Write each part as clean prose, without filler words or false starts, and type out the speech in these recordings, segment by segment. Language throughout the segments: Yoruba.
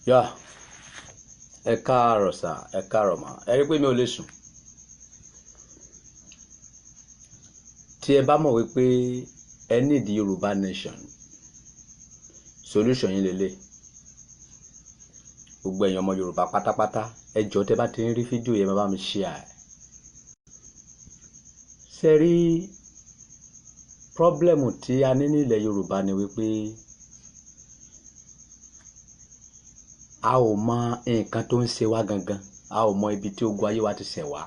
yá ẹ káàárọ̀ sà, ẹ káàárọ̀ mà. Ẹ rí pé mi ò lè sùn. Tí ẹ bá mọ̀ wípé ẹ need Yorùbá nation, solution yín lélẹ̀. Gbogbo ẹ̀yin ọmọ Yorùbá pátápátá, ẹ jọ̀ọ́ tẹ́ bá ti ń rí fídíò yẹn bá mi share. Ṣé rí problem tí a ní nílẹ̀ Yorùbá ni wípé a ò mọ nǹkan tó ń ṣe wá gangan, a ò mọ ibi tí ogun ayé wa ti ṣẹ̀ wá.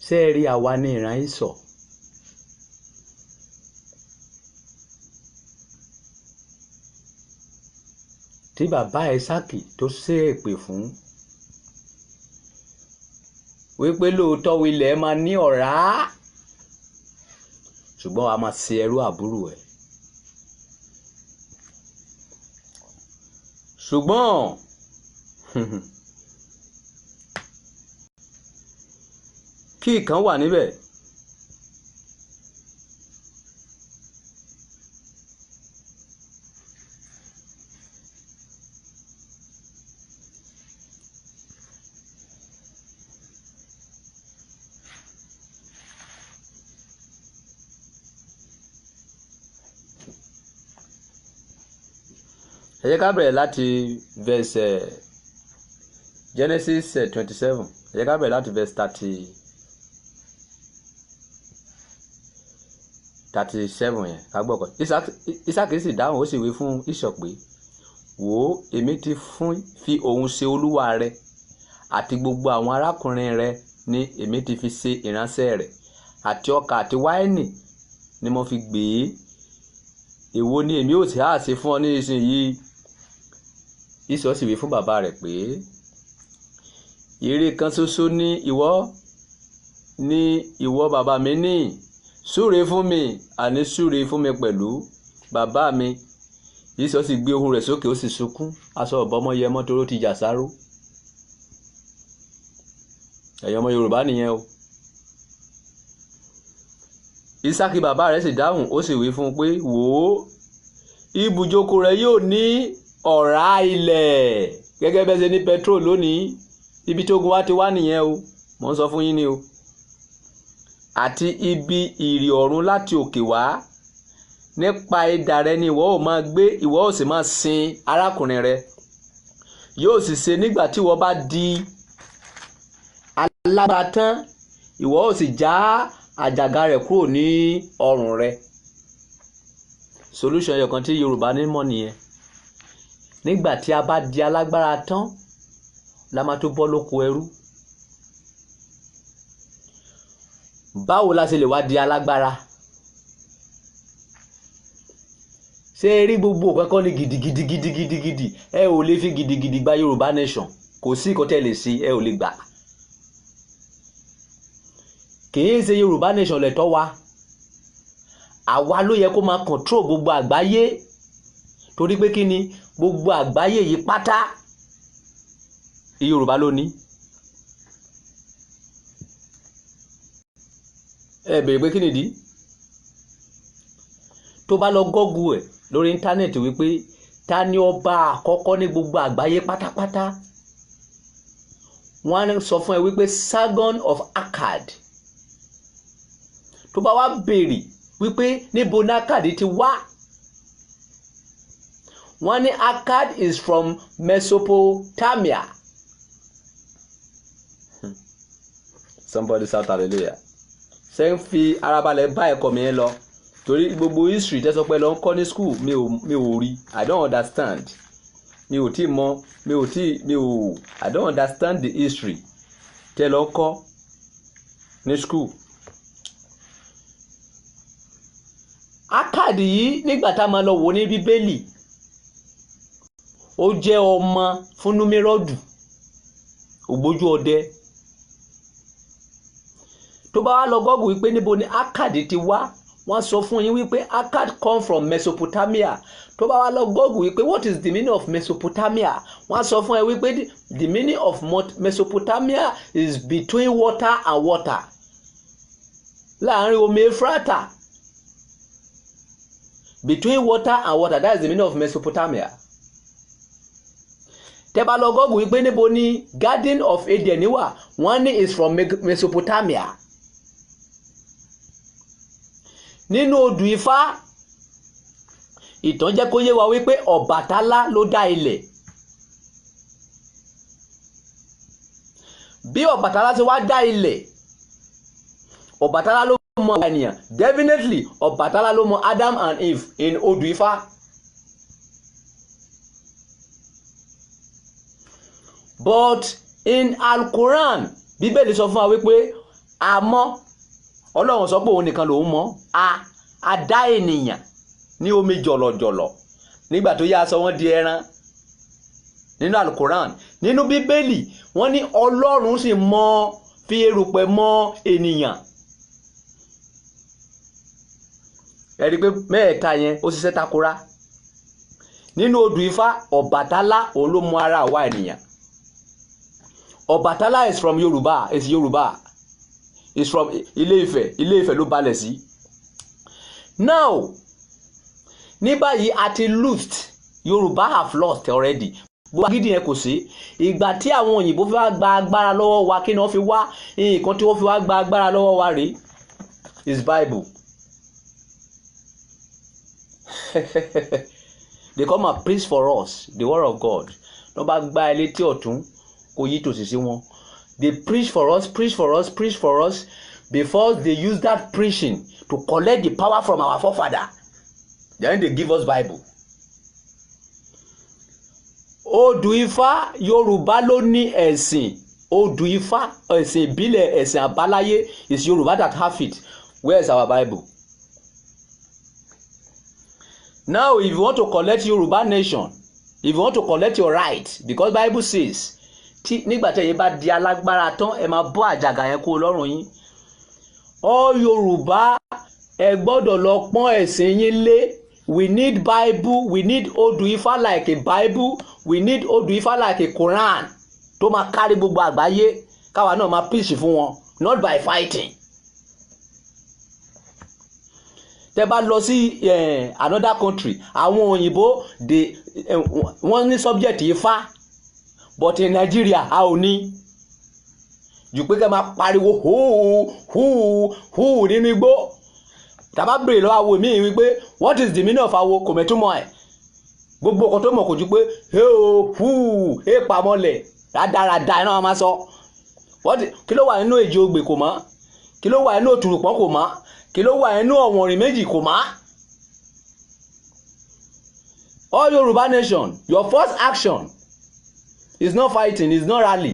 Ṣé ẹ rí àwa ní ìran Ísọ̀? Tí bàbá Ísákì tó ṣe èpè fún wípé lóòótọ́ ilẹ̀ máa ní ọ̀rá ṣùgbọ́n a máa ṣe ẹrú àbúrò ẹ̀. Ṣùgbọ́n kí ìkan wà níbẹ̀ ẹ jẹ́ ká bẹ̀rẹ̀ láti verse Genesis 27. Ẹ jẹ́ ká bẹ̀rẹ̀ láti verse 37 yẹn ká gbọ́ kan. Ísákì sì dáhùn ó sì wí fún Ísọ̀ pé, wò ó, èmi ti fi òun ṣe olúwa rẹ, àti gbogbo àwọn arákùnrin rẹ ni èmi ti fi ṣe ìránṣẹ́ rẹ̀, àti ọkà àti wáìnì ni mo fi gbé e. Èwo ni èmi ò sì á ṣe fún ọ ní ìsinyìí? Ísọ̀ sì wí fún bàbá rẹ̀ pé, ère kan ṣoṣo ni ìwọ bàbá mi ní. Súre fún mi, àní súre fún mi pẹ̀lú bàbá mi. Ísọ̀ sì gbé ohùn rẹ̀ sókè ó sì sunkún, aṣọ ọ̀bọmọ yẹ mọ́ toró ti jà sáró. Ẹ̀yin ọmọ Yorùbá nìyẹn o. Ísákì bàbá rẹ̀ sì dáhùn ó sì wí fún un pé, wò ó, ibùjókòó rẹ̀ yóò ní ọ̀rá ilẹ̀ gẹ́gẹ́ bẹ́ẹ̀ ṣe ní petrol lónìí. Ibi tí ogun wa ti wá nìyẹn o, mò ń sọ fún yín ni o. Àti ibi ìrì ọ̀run láti òkè wá. Nípa idà rẹ ni ìwọ ó máa gbé, ìwọ ó sì máa sin arákùnrin rẹ. Yóò sì ṣe nígbà tí ìwọ bá di alágbára tán, ìwọ ó sì já àjàgà rẹ̀ kúrò ní ọrùn rẹ. Solution ẹyọ kan tí Yorùbá ní mọ̀ nìyẹn. Nígbà tí a bá di alágbára tán la máa tó bọ́ lóko ẹrú. Báwo la ṣe lè wá di alágbára? Ṣé rí gbogbo nǹkan kan ní gidigidi ẹ ò lè fi gidigidi gba Yorùbá nation. Kò sí nǹkan tẹ́ lè ṣe, ẹ ò lè gbà. Kìí ṣe Yorùbá nation lẹ̀tọ́ wa. Àwa ló yẹ kó máa control gbogbo àgbáyé. Torí pé kí ni gbogbo àgbáyé yìí pátá Yorùbá ló ní. Ẹ bèèrè pé kí nìdí? Tó bá lọ Google ẹ̀ lórí íńtánẹ́ẹ̀tì wípé ta ni ọba àkọ́kọ́ ní gbogbo àgbáyé pátápátá, wọ́n á sọ fún ẹ wípé Sargon of Akkad. Tó bá wá béèrè wípé níbo ní Akkad ti wá, wọ́n ní Akkad is from Mesopotamia. Somebody shout hallelujah. Ṣé ń fi arabalẹ̀ bá ẹ̀kọ́ mi yẹn lọ? Torí gbogbo history tẹ́ sọ pé lọ ń kọ́ ní school mi ò rí. I don't understand. I don't understand the history tẹ́ lọ ń kọ́ ní school. Akkad yìí nígbà tá a máa lọ wò ní Bíbélì, ó jẹ́ ọmọ fún Númérọ́dù, ògbójú ọdẹ. Tó bá wá lọ Google wípé níbo ni Akkad ti wá, wọ́n sọ fún yín wípé Akkad come from Mesopotamia. Tó bá wá lọ Google wípé what is the meaning of Mesopotamia, wọ́n sọ fún ẹ wípé the meaning of Mesopotamia is between water and water. Láàárín omi Éfrátà between water and water, that is the meaning of Mesopotamia. Tẹ́ bá lọ Google wípé níbo ni Garden of Eden wà, wọ́n ní is from Mesopotamia. Nínú odù Ifá, ìtàn jẹ́ kó yé wa wípé Ọbàtálá ló dá ilẹ̀. Bí Ọbàtálá ṣe wá dá ilẹ̀, Ọbàtálá ló mọ ènìyàn. Definitely Ọbàtálá ló mọ Adam and Eve in odù Ifá. But in Al-Quran, Bíbélì sọ fún wa wípé a mọ̀, Ọlọ́run sọ pé òun nìkan lòun mọ̀, a dá ènìyàn ní omi jọ̀lọ̀jọ̀lọ̀ nígbà tó yá sọ wọ́n di ẹran. Nínú Al-Quran, nínú Bíbélì, wọ́n ní Ọlọ́run sì mọ̀ fi erùpẹ̀ mọ̀ ènìyàn. Ẹ rí pé mẹ́ẹ̀ta yẹn ó ṣiṣẹ́ takora. Nínú odù Ifá, Ọbàtálá òun ló mọ ara àwa ènìyàn. Ọbàtálá is from Yoruba, is Yoruba. Is from Ilé-Ifẹ̀, Ilé-Ifẹ̀ ló balẹ̀ sí. Now, ní báyìí a ti lost, Yoruba have lost already. Gbogbo agídí yẹn kò sí. Ìgbà tí àwọn òyìnbó fi wá gba agbára lọ́wọ́ wa, kí ni wọ́n fi wá? Nǹkan tí wọ́n fi wá gba agbára lọ́wọ́ wa rèé, is Bible. They come and preach for us the word of God. Tó bá gba ilé tí ọ̀tún kò yí tòsí sí wọn. They preach for us, preach for us, preach for us, because they use that preaching to collect the power from our forefather. Then they give us Bible. Odù Ifá, Yorùbá ló ní ẹ̀sìn. Odù Ifá, ẹ̀sìn ìbílẹ̀, ẹ̀sìn àbáláyé, is Yorùbá that have it. Where is our Bible? Now, if you want to collect Yoruba nation, if you want to collect your right, because Bible says, nígbà tí ẹ̀yin bá di alágbára tán, ẹ máa bọ́ àjàgà yẹn kó lọ́rùn yín. All Yorùbá, ẹ gbọ́dọ̀ lọ pọ́n ẹ̀sìn yín lé. We need Bible, we need Odù Ifá like a Bible, we need Odù Ifá like a Quran tó máa kárí gbogbo àgbáyé, káwa náà máa preach fún wọn, not by fighting. Tẹ́ bá lọ sí another country, àwọn òyìnbó wọ́n ní subject Ifá, but in Nigeria a ò ní. Jù pé kẹ́ máa pariwo hú nínú igbó. Tàbá bèrè lọ́wọ́ awo mi wípé what is the meaning of awo, kò mẹ́túmọ̀ ẹ̀. Gbogbo ọkọ̀ tó mọ̀ kò ju pé pamọ́lẹ̀ rádaràda iná máa sọ. Kí ló wà nínú èjì ogbè kò mọ̀? Kí ló wà nínú òtùrùpọ̀n kò mọ̀? Kí ló wà nínú ọ̀wọ̀nrìn méjì kò mọ̀? All Yoruba nation, your first action is not fighting, is not rally.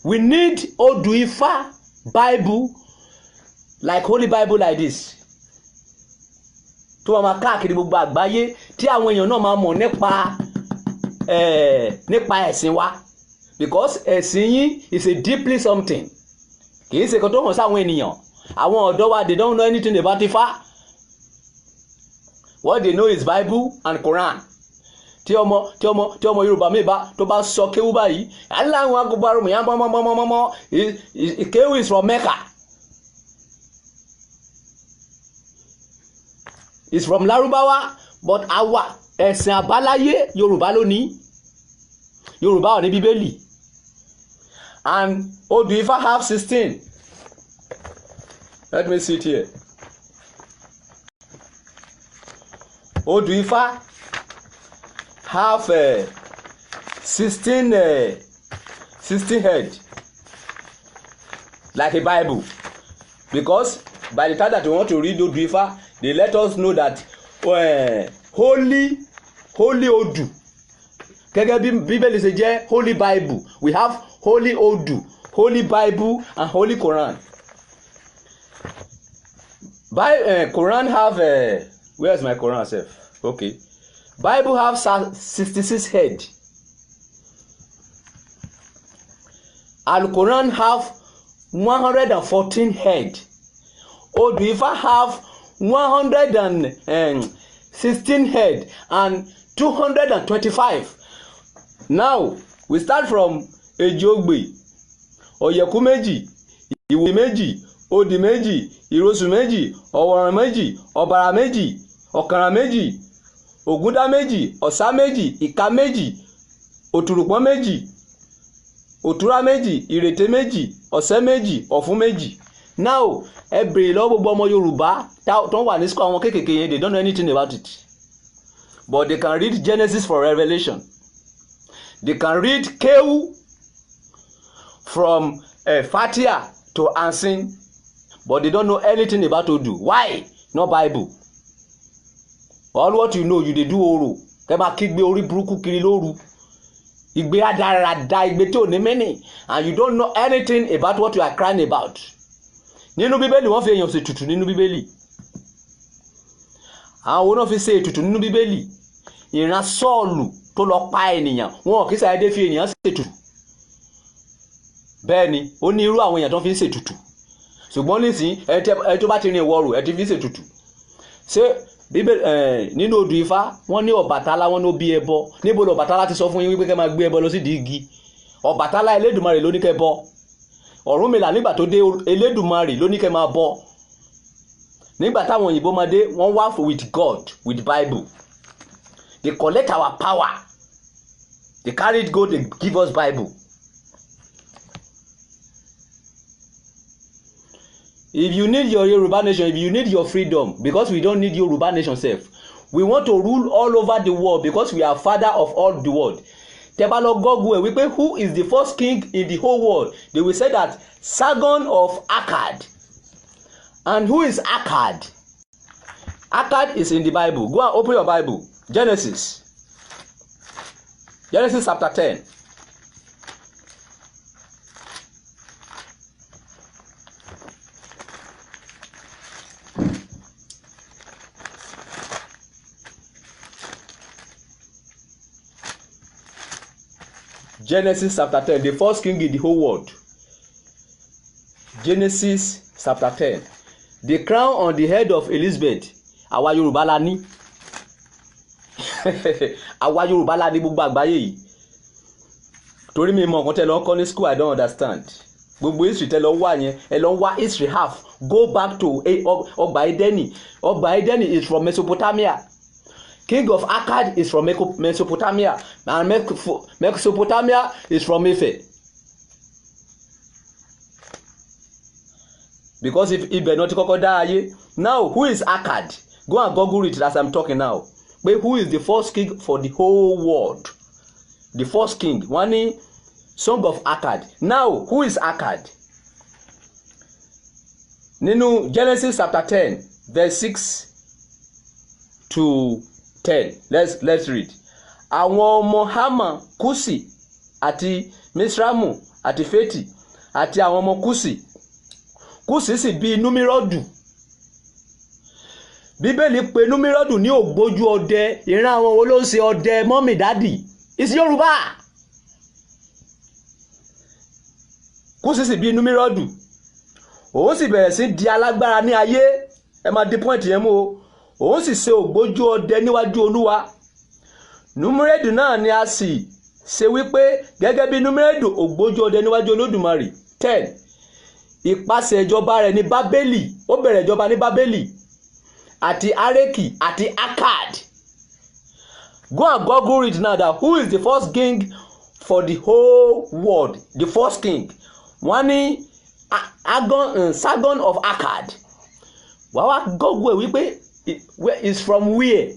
We need Odù Ifá Bible, like Holy Bible like this. Tó wà máa káàkiri gbogbo àgbáyé tí àwọn èèyàn náà máa mọ̀ nípa ẹ̀sìn wa. Because ẹ̀sìn yín is a deeply something. Kì í ṣe kan tó hàn sáwọn ènìyàn. Àwọn ọ̀dọ́ wa, they don't know anything about Ifá. What they know is Bible and Quran. Tí ọmọ Yorùbá mi bá tó bá sọ kéwú báyìí, aláwọn agbára mi yá mọ́mọ́mọ́mọ́, kéwú is from Mecca. It's from Lárúbáwá, but àwa ẹ̀sìn àbáláyé Yorùbá ló ní. Yorùbá ò ní Bíbélì. And Odù Ifá have 16. Let me see it here. Odù Ifá have 16 head, like a Bible. Because by the time that we want to read Odù Ifá, they let us know that holy Odù, gẹ́gẹ́ bí Bíbélì ṣe jẹ́ Holy Bible, we have Holy Odù, Holy Bible and Holy Quran. Quran have where's my Quran self? Okay. Bible have 66 head. Al-Quran have 114 head. Odù Ifá have 116 head and 225. Now we start from Ejogbe, Oyèkú méjì, Ìwòyè méjì, odì méjì, ìrosùn méjì, ọ̀wọ̀ràn méjì, ọ̀bàrà méjì, ọ̀kàrà méjì, ògúndá méjì, ọ̀sá méjì, ìka méjì, òtùrùpọ́n méjì, òtúrá méjì, ìrèté méjì, ọ̀sẹ́ méjì, ọ̀fun méjì. Now ẹ bèrè lọ́wọ́ gbogbo ọmọ Yorùbá tó ń wà ní school àwọn kéékèèké yẹn, they don't know anything about it, but they can read Genesis for Revelation, they can read Kéwú from Fatia to Ansin, but they don't know anything about Odu. Why? Not Bible. All what you know, you dey do oro. Kẹ́ máa kígbe orí burúkú kiri lóru. Ìgbé adarada, ìgbé tí ò ní mẹ́nì, and you don't know anything about what you are crying about. Nínú Bíbélì wọ́n fi èèyàn ṣe ètùtù nínú Bíbélì. Àwọn wo náà fi ṣe ètùtù nínú Bíbélì? Ìran Sọ́ọ̀lù tó lọ pa ènìyàn, wọn kì í ṣàdédé fi ènìyàn ṣe ètùtù. Bẹ́ẹ̀ ni, ó ní irú àwọn èèyàn tó fi ń ṣe ètùtù. Ṣùgbọ́n nísìnyí ẹ tó bá ti rin ìwọ̀rù ẹ ti fi ń ṣe ètùtù. Ṣé Bíbélì nínú odù Ifá wọ́n ní Ọbàtálá wọn ló bí ẹbọ. Níbo ni Ọbàtálá ti sọ fún yín wípé kẹ́ máa gbé ẹbọ lọ sí di igi? Ọbàtálá Elédùmarè ló ní kẹ́ bọ. Ọ̀rúnmìlà nígbà tó dé Elédùmarè ló ní kẹ́ máa bọ. Nígbà táwọn òyìnbó máa dé wọ́n wá with God, with Bible. They collect our power. They carried God, they give us Bible. If you need your Yoruba nation, if you need your freedom, because we don't need Yoruba nation self, we want to rule all over the world because we are father of all the world. Tebalo Gogwe, we pay who is the first king in the whole world. They will say that Sargon of Akkad. And who is Akkad? Akkad is in the Bible. Go and open your Bible. Genesis. Genesis chapter 10. Genesis chapter 10, the first king in the whole world. Genesis chapter 10. The crown on the head of Elizabeth. Àwa Yorùbá la ní. Àwa Yorùbá la ní gbogbo àgbáyé yìí. Torí mi mọ̀ nǹkan tẹ́ lọ kọ́ ní school, I don't understand. Gbogbo history tẹ́ lọ wá yẹn, ẹ lọ wá history half. Go back to Ọgbà Édẹ́nì. Ọgbà Édẹ́nì is from Mesopotamia. King of Akkad is from Mesopotamia, and Mesopotamia is from Ife. Because if Ibẹ̀ náà ti kọ́kọ́ dá ayé. Now, who is Akkad? Go and Google it as I'm talking now. But who is the first king for the whole world? The first king. One is Song of Akkad. Now, who is Akkad? Nínú Genesis chapter 10, verse 6 to 10. Let's read. Àwọn ọmọ Hama, Kusi, àti Misramu, àti Feti, àti àwọn ọmọ Kusi. Kusi sì bí Númírọ́dù. Bíbélì pè Númírọ́dù ní ògbójú ọdẹ. Ìran àwọn wo ló ń ṣe ọdẹ mọ́mì dádì? It's Yorùbá. Kusi sì bí Númírọ́dù. Òun sì bẹ̀rẹ̀ sí di alágbára ní ayé. Ẹ máa di point yẹn mú o. Òun sì ṣe ògbójú ọdẹ níwájú Olúwa. Númírẹ́dù náà ni a sì ṣe wípé gẹ́gẹ́ bí Númírẹ́dù ògbójú ọdẹ níwájú Olódùmarè. 10. Ìpàṣẹ ìjọba rẹ̀ ní Bábélì. Ó bẹ̀rẹ̀ ìjọba ní Bábélì àti Areki àti Akkad. Go and Google it now that who is the first king for the whole world. The first king. Wọ́n ní Sargon of Akkad. Wàá wá Google wípé is from where?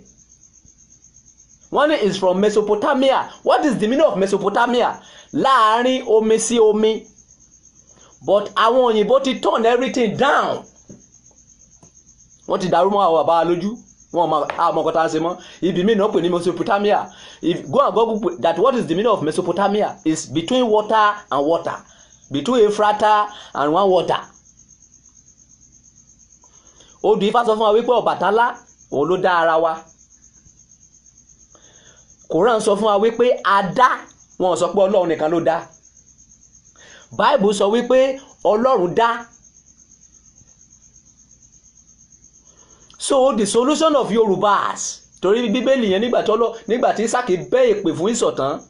One is from Mesopotamia. What is the meaning of Mesopotamia? Láàárín omi sí omi. But àwọn òyìnbó ti turn everything down. Wọ́n ti dàrú mọ́ àwọn bàbá lójú. Wọ́n mọ̀ kọ́ta ṣe mọ́. Ibi mi náà pè ní Mesopotamia. If go and Google that, what is the meaning of Mesopotamia? Is between water and water. Between Ephrata and one water. Odù Ifá sọ fún wa wípé Ọbàtálá òun ló dá ara wa. Kòrán sọ fún wa wípé a dá, wọn sọ pé Ọlọ́run nìkan ló dá. Bible sọ wípé Ọlọ́run dá. So the solution of Yorùbás, torí Bíbélì yẹn nígbà tí Ísákì bẹ́ èpè fún ìṣọ̀tán,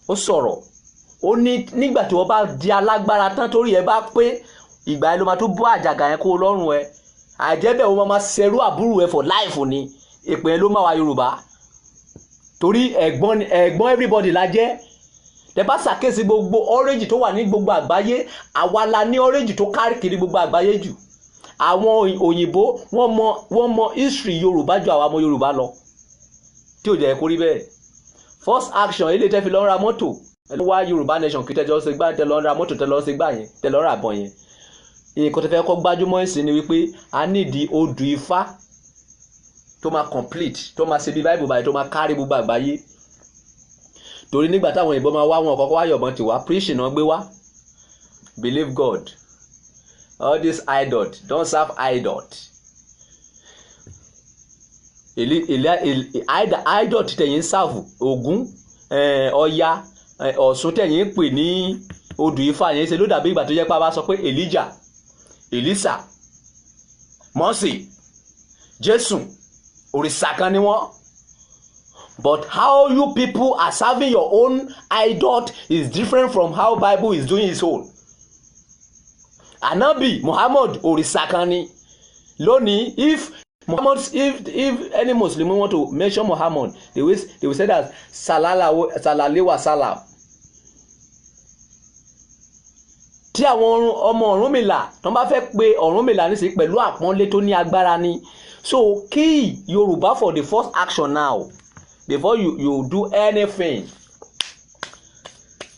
ó sọ̀rọ̀. Ó ní nígbà tí wọ́n bá di alágbára tán torí ẹ bá pé ìgbà yẹn ló máa tún bọ́ àjàgà yẹn kó lọ́rùn ẹ. Àìjẹ́bẹ̀ o máa ṣerú àbúrò ẹ for life ni. Èpè yẹn ló máa wá Yorùbá torí ẹ̀gbọ́n everybody la jẹ́. Tẹ́ bá ṣàkíyèsí gbogbo orange tó wà ní gbogbo àgbáyé, àwa la ní orange tó káàkiri gbogbo àgbáyé jù. Àwọn òyìnbó wọ́n mọ history Yorùbá ju àwa ọmọ Yorùbá lọ, tí ò jẹ́ kó rí bẹ́ẹ̀. First action ilé tẹ́ fi lọ ra mọ́tò ẹ lọ wá Yorùbá nation kí tẹ́jọ́ ṣe gbá tẹ́ lọ ra mọ́tò tẹ́ lọ ṣe gbá yẹn tẹ́ lọ ra àbọ̀ yẹn. Nǹkan tẹ́ fẹ́ kọ́ gbájúmọ́ ìsìn ni wípé a nídìí odù Ifá tó máa complete, tó máa ṣe bí Bible báyìí, tó máa kárí gbogbo àgbáyé. Torí nígbà táwọn òyìnbó máa wá wọn kọ́kọ́ wá yọ̀bọ̀n tiwa, preaching náà gbé wá. Believe God. All this idol, don't serve idol. Idol tí tẹ̀yin serve, Ògún, Ọya, Ọ̀ṣun tẹ̀yin pè ní odù Ifá yẹn ṣe ló dàbí ìgbà tó jẹ́ pé a bá sọ pé Elijah, Elisa, Mọ́sì, Jésù, òrìṣà kan ni wọ́n. But how you people are serving your own idol is different from how Bible is doing its own. Ànábì Muhammad òrìṣà kan ni. Lónìí, if any Muslim want to mention Muhammad, they will say that sallallahu wa salam. Tí àwọn ọmọ Ọ̀rúnmìlà tó bá fẹ́ pe Ọ̀rúnmìlà nísìnyí pẹ̀lú àpọ́nlé tó ní agbára ni. So key Yorùbá for the first action now. Before you do anything,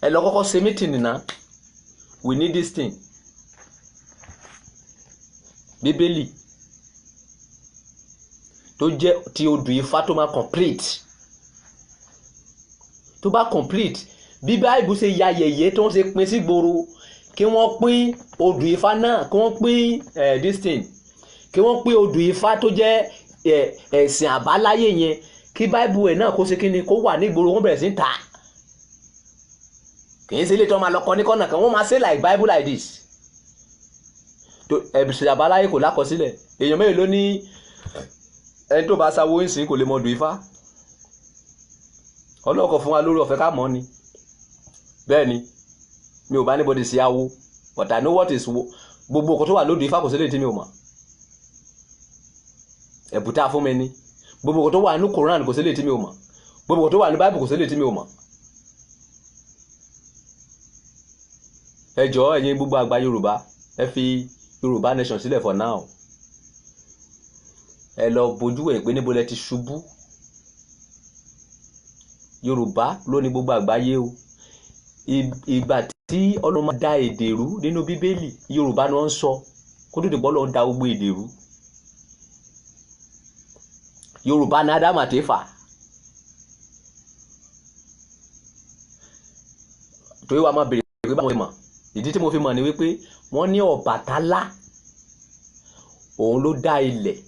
ẹ lọ kọ́kọ́ ṣe meeting nìna. We need this thing. Bíbélì tó jẹ́ ti odù Ifá tó máa complete. Tó bá complete, bí Bible ṣe ya yẹ̀yẹ́ tó ń ṣe pín sí gbòòrò, kí wọ́n pín odù Ifá náà, kí wọ́n pín this thing, kí wọ́n pín odù Ifá tó jẹ́ ẹ̀sìn àbáláyé yẹn, kí Bible ẹ̀ náà kó ṣe kíni kó wà ní ìgboro, wọ́n bẹ̀rẹ̀ sí ń tà. Kì í ṣe ilé tó máa lọ kọ́ ní kọ́nà kan, wọ́n máa ṣe like Bible like this. Ẹ̀sìn àbáláyé kò lákọsílẹ̀. Èèyàn mélòó ló ní ẹni tó bá sáwó ìsìn kò lè mọ odù Ifá? Ọlọ́kọ̀ fún wa lórí ọ̀fẹ́ ká mọ̀ ni. Bẹ́ẹ̀ ni mi ò bá anybody sí awo, but I know what is gbogbo ọkọ̀ tó wà lódù Ifá kò sí lè tí mi ò mọ̀. Ẹ̀bùtá fún mi ni. Gbogbo ọkọ̀ tó wà ní Quran kò sí lè tí mi ò mọ̀. Gbogbo ọkọ̀ tó wà ní Bible kò sí lè tí mi ò mọ̀. Ẹ jọ̀ọ́ ẹ̀yin gbogbo àgbà Yorùbá, ẹ fi Yorùbá nation sílẹ̀ for now. Ẹ lọ bojú ẹ̀ pé níbo lẹ ti ṣubú. Yorùbá ló ní gbogbo àgbáyé o. Ìgbà tí Ọlọ́run máa dá èdè rú nínú Bíbélì, Yorùbá ni wọ́n ń sọ kó tó di pé Ọlọ́run dá gbogbo èdè rú. Yorùbá ní Ádámù àti Éfà. Torí wa máa bèrè pé báwọn mọ̀. Ìdí tí mo fi mọ̀ ni wípé wọ́n ní Ọbàtálá, òun ló dá ilẹ̀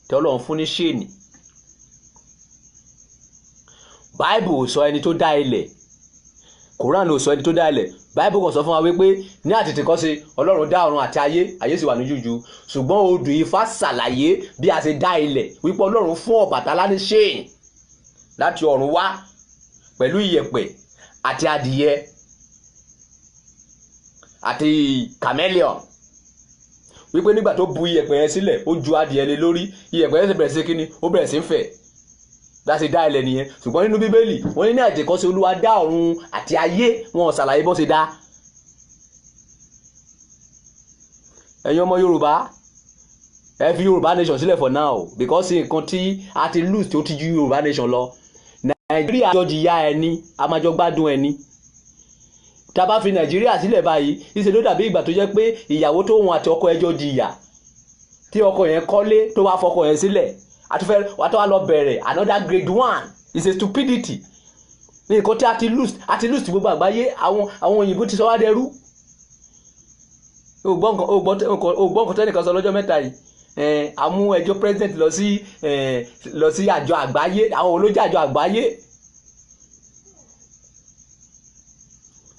tí Ọlọ́run fún ní ṣéènì. Bible ò sọ ẹni tó dá ilẹ̀, Quran ò sọ ẹni tó dá ilẹ̀. Bible kò sọ fún wa wípé ní àtètèkọ́ṣe Ọlọ́run dá ọ̀run àti ayé, ayé sì wà ní jújù. Ṣùgbọ́n odù Ifá ṣàlàyé bí a ṣe dá ilẹ̀, wípé Ọlọ́run fún Ọbàtálá ní ṣéènì láti ọ̀run wá pẹ̀lú iyẹ̀pẹ̀ àti adìyẹ àti chameleon. Wípé nígbà tó bu iyẹ̀pẹ̀ yẹn sílẹ̀, ó ju adìyẹ lé lórí, iyẹ̀pẹ̀ yẹn sì bẹ̀rẹ̀ sí kíni, ó bẹ̀rẹ̀ sí ń fẹ̀. Láti dá ilẹ̀ nìyẹn. Ṣùgbọ́n nínú Bíbélì wọ́n ní àtètèkọ́ṣe Olúwa dá ọ̀run àti ayé, wọn ò ṣàlàyé bó ṣe dá. Ẹ̀yin ọmọ Yorùbá, ẹ fi Yorùbá nation sílẹ̀ for now, because nǹkan tí a ti lose tí ó ti ju Yorùbá nation lọ. Nàìjíríà jọ jìyà ẹni, a máa jọ gbádùn ẹni. Tá bá fi Nàìjíríà sílẹ̀ báyìí, ìṣe ló dàbí ìgbà tó jẹ́ pé ìyàwó tó wọn àti ọkọ ẹjọ́ jìyà, tí ọkọ yẹn kọ́lé tó wá fọkọ yẹn sílẹ̀, àtúfẹ́ wà tó wá lọ bẹ̀rẹ̀ another grade 1. It's a stupidity. Ní nǹkan tí a ti lose gbogbo àgbáyé, àwọn òyìnbó ti sọ wá dẹrú. Ògbọ́n nǹkan tẹ́nìkan sọ lọ́jọ́ mẹ́ta yìí, àmú ẹjọ́ president lọ sí àjọ àgbáyé, àwọn olójú àjọ àgbáyé.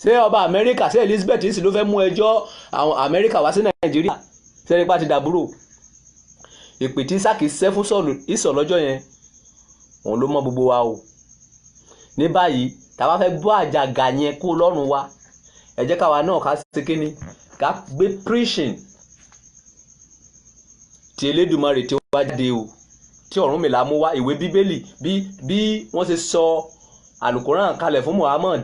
Ṣé ọba Amẹ́ríkà, ṣé Elizabeth sì ló fẹ́ mú ẹjọ́ àwọn Amẹ́ríkà wá sí Nàìjíríà? Sẹ́rípà ti dàbúrò. Èpè tí Ísákì ṣẹ́ fún Ísọ̀ lọ́jọ́ yẹn, òun ló mọ gbogbo wa o. Ní báyìí, tá bá fẹ́ bọ́ àjàgà yẹn kú lọ́rùn wa, ẹ jẹ́ káwa náà ká ṣe kíni, ká gbé preaching tí Elédùmarè tí ó wá jáde o, tí Ọ̀rúnmìlà mú wá, ìwé bíbélì bí wọ́n ṣe sọ àlùkòrán kalẹ̀ fún Muhammad,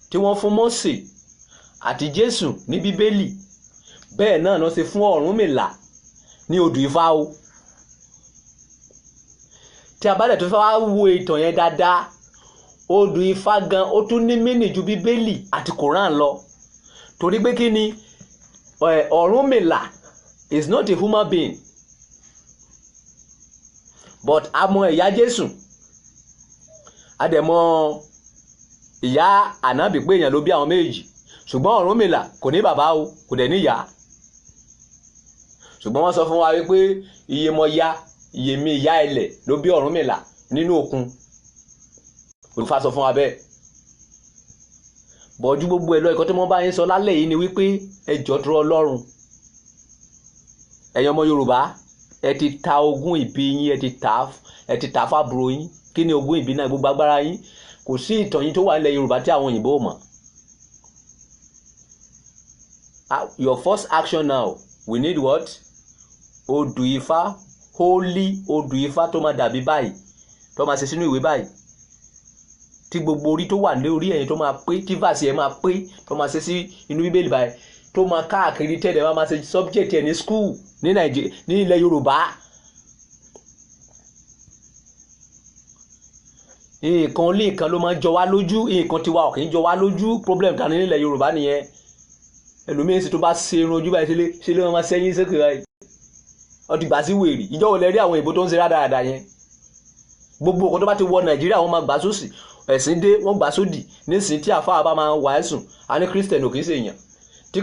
tí wọ́n fún Mósè àti Jésù ní bíbélì, bẹ́ẹ̀ náà ló ṣe fún Ọ̀rúnmìlà ní odù Ifá o. Tí a bá dẹ̀ tó fẹ́ wá wo ìtàn yẹn dáadáa, odù Ifá gan ó tún ní mínì ju bíbélì àti Koran lọ, torí pé kí ni Ọ̀rúnmìlà is not a human being, but a mọ ìyá Jésù, a dẹ̀ mọ ìyá ànábì pé èèyàn ló bí àwọn méjì, ṣùgbọ́n Ọ̀rúnmìlà kò ní bàbá o, kò dẹ̀ ní ìyá. Ṣùgbọ́n wọ́n sọ fún wa wípé iyèmí ìyá ilẹ̀ ló bí Ọ̀rúnmìlà nínú òkun. Olùfà sọ fún wa bẹ́ẹ̀. Bọ̀jú gbogbo ẹ̀ lọ, ìkọ́ tí wọ́n bá yín sọ lálẹ́ yìí ni wípé ẹ jọ̀ọ́ torí Ọlọ́run, ẹ̀yin ọmọ Yorùbá, ẹ ti ta ogún ìbí yín, ẹ ti ta fábùrò yín. Kí ni ogún ìbí náà? Gbogbo agbára yín. Kò sí ìtàn yín tó wà nílẹ̀ Yorùbá tí àwọn òyìnbó mọ̀. Your first action now, we need what? Odù Ifá, holy odù Ifá tó máa dàbí báyìí, tó máa ṣe sínú ìwé báyìí, tí gbogbo orí tó wà ní orí ẹ̀yìn tó máa pé, tí fàṣì ẹ̀ máa pé, tó máa ṣe sí inú bíbélì báyìí, tó máa káàkiri tẹ́lẹ̀ máa ṣe subject ẹ̀ ní school ní Nàìjíríà, ní ilẹ̀ Yorùbá. Nǹkan lé nǹkan ló máa ń jọ wá lójú, nǹkan tiwa ò kì í jọ wá lójú. Problem ta ní nílẹ̀ Yorùbá nìyẹn. Ẹlòmíín sì tó bá ṣe irun ojú báyìí ṣe lé wọn máa ṣẹ́yìn sókè báyìí, ọtí gbà sí wèrè. Ìjọ wo lẹ rí àwọn ìbò tó ń ṣe rádaràda yẹn? Gbogbo nǹkan tó bá ti wọ Nàìjíríà wọ́n máa gbà sósì, ẹ̀sìn dé wọ́n gbà sódì. Nísìnyí tí àfáà bá máa wà ẹ̀sùn, a ní Kírísítẹ̀nì ò kì í ṣe èèyàn. Tí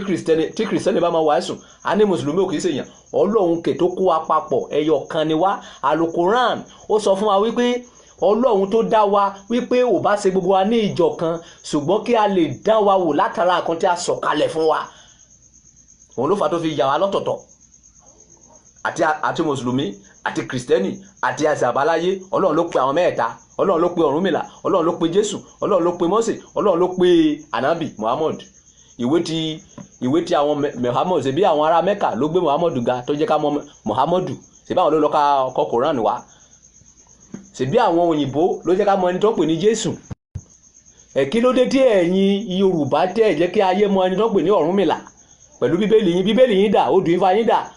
Kírísítẹ̀nì bá máa wà ẹ̀sùn, a ní Mùsùlùmí ò kì í ṣe èèyàn. Ọlọ́run kè tó kó wa papọ̀, ẹyọ kan ni wá. Àlùkòrán ó sọ fún wa wípé Ọlọ́run tó dá wa wípé ò bá ṣe gbogbo wa ní ìjọ kan, ṣùgbọ́n kí a lè dá wa wò látara nǹkan tí a sọ̀ kalẹ̀ fún wa. Òun ló fà tó fi yà wá lọ́tọ̀ọ̀tọ̀, àti Mùsùlùmí àti Kìrìsìtẹ́nì àti àṣà àbáláyé. Ọlọ́run ló pe àwọn mẹ́ta. Ọlọ́run ló pe Ọ̀rúnmìlà, Ọlọ́run ló pe Jésù, Ọlọ́run ló pe Mósè, Ọlọ́run ló pe ànábì Muhammad. Ìwé tí àwọn Muhammad, ṣe bí àwọn ará Mẹ́kà ló gbé Muhammad ga tó jẹ́ ká mọ Muhammadu, ṣe bí àwọn ló lọ kọ Koran wá, ṣe bí àwọn òyìnbó ló jẹ́ ká mọ ẹni tó ń pè ní Jésù. Kí ló dé tí ẹ̀yin Yorùbá tẹ́ ẹ̀ jẹ́ kí ayé mọ ẹni tó ń pè ní Ọ̀rúnmìlà pẹ̀lú bíbélì yín dà, odù Ifá yín dà,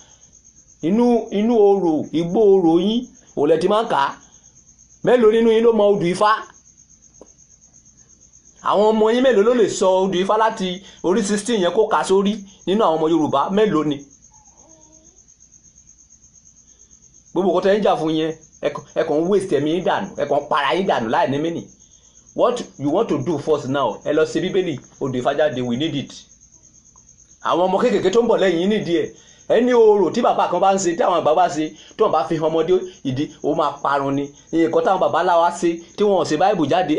inú orò igbó orò yín òlẹ̀ tí máa ń kà á. Mélòó nínú yín ló mọ odù Ifá? Àwọn ọmọ yín mélòó ló lè sọ odù Ifá láti orí 16 yẹn kó kà sórí nínú àwọn ọmọ Yorùbá? Mélòó ni? Gbogbo kọ́tẹ́ ń jà fún yẹn, ẹ kàn ń waste ẹ̀mí yín dànù, ẹ kàn ń para yín dànù láì ní mínì. What you want to do first now, ẹ lọ ṣe bíbélì odù Ifá jáde, we need it. Àwọn ọmọ kéékèèké tó ń bọ̀ lẹ́yìn yín nídìí ẹ̀. Ẹni orò tí bàbá kan bá ń ṣe, tí àwọn àgbà bá ṣe, tí wọ́n bá fi hàn ọmọdé ìdí, ó máa parun ni. Nǹkan táwọn bàbá láwa ṣe, tí wọ́n ṣe báìbù jáde,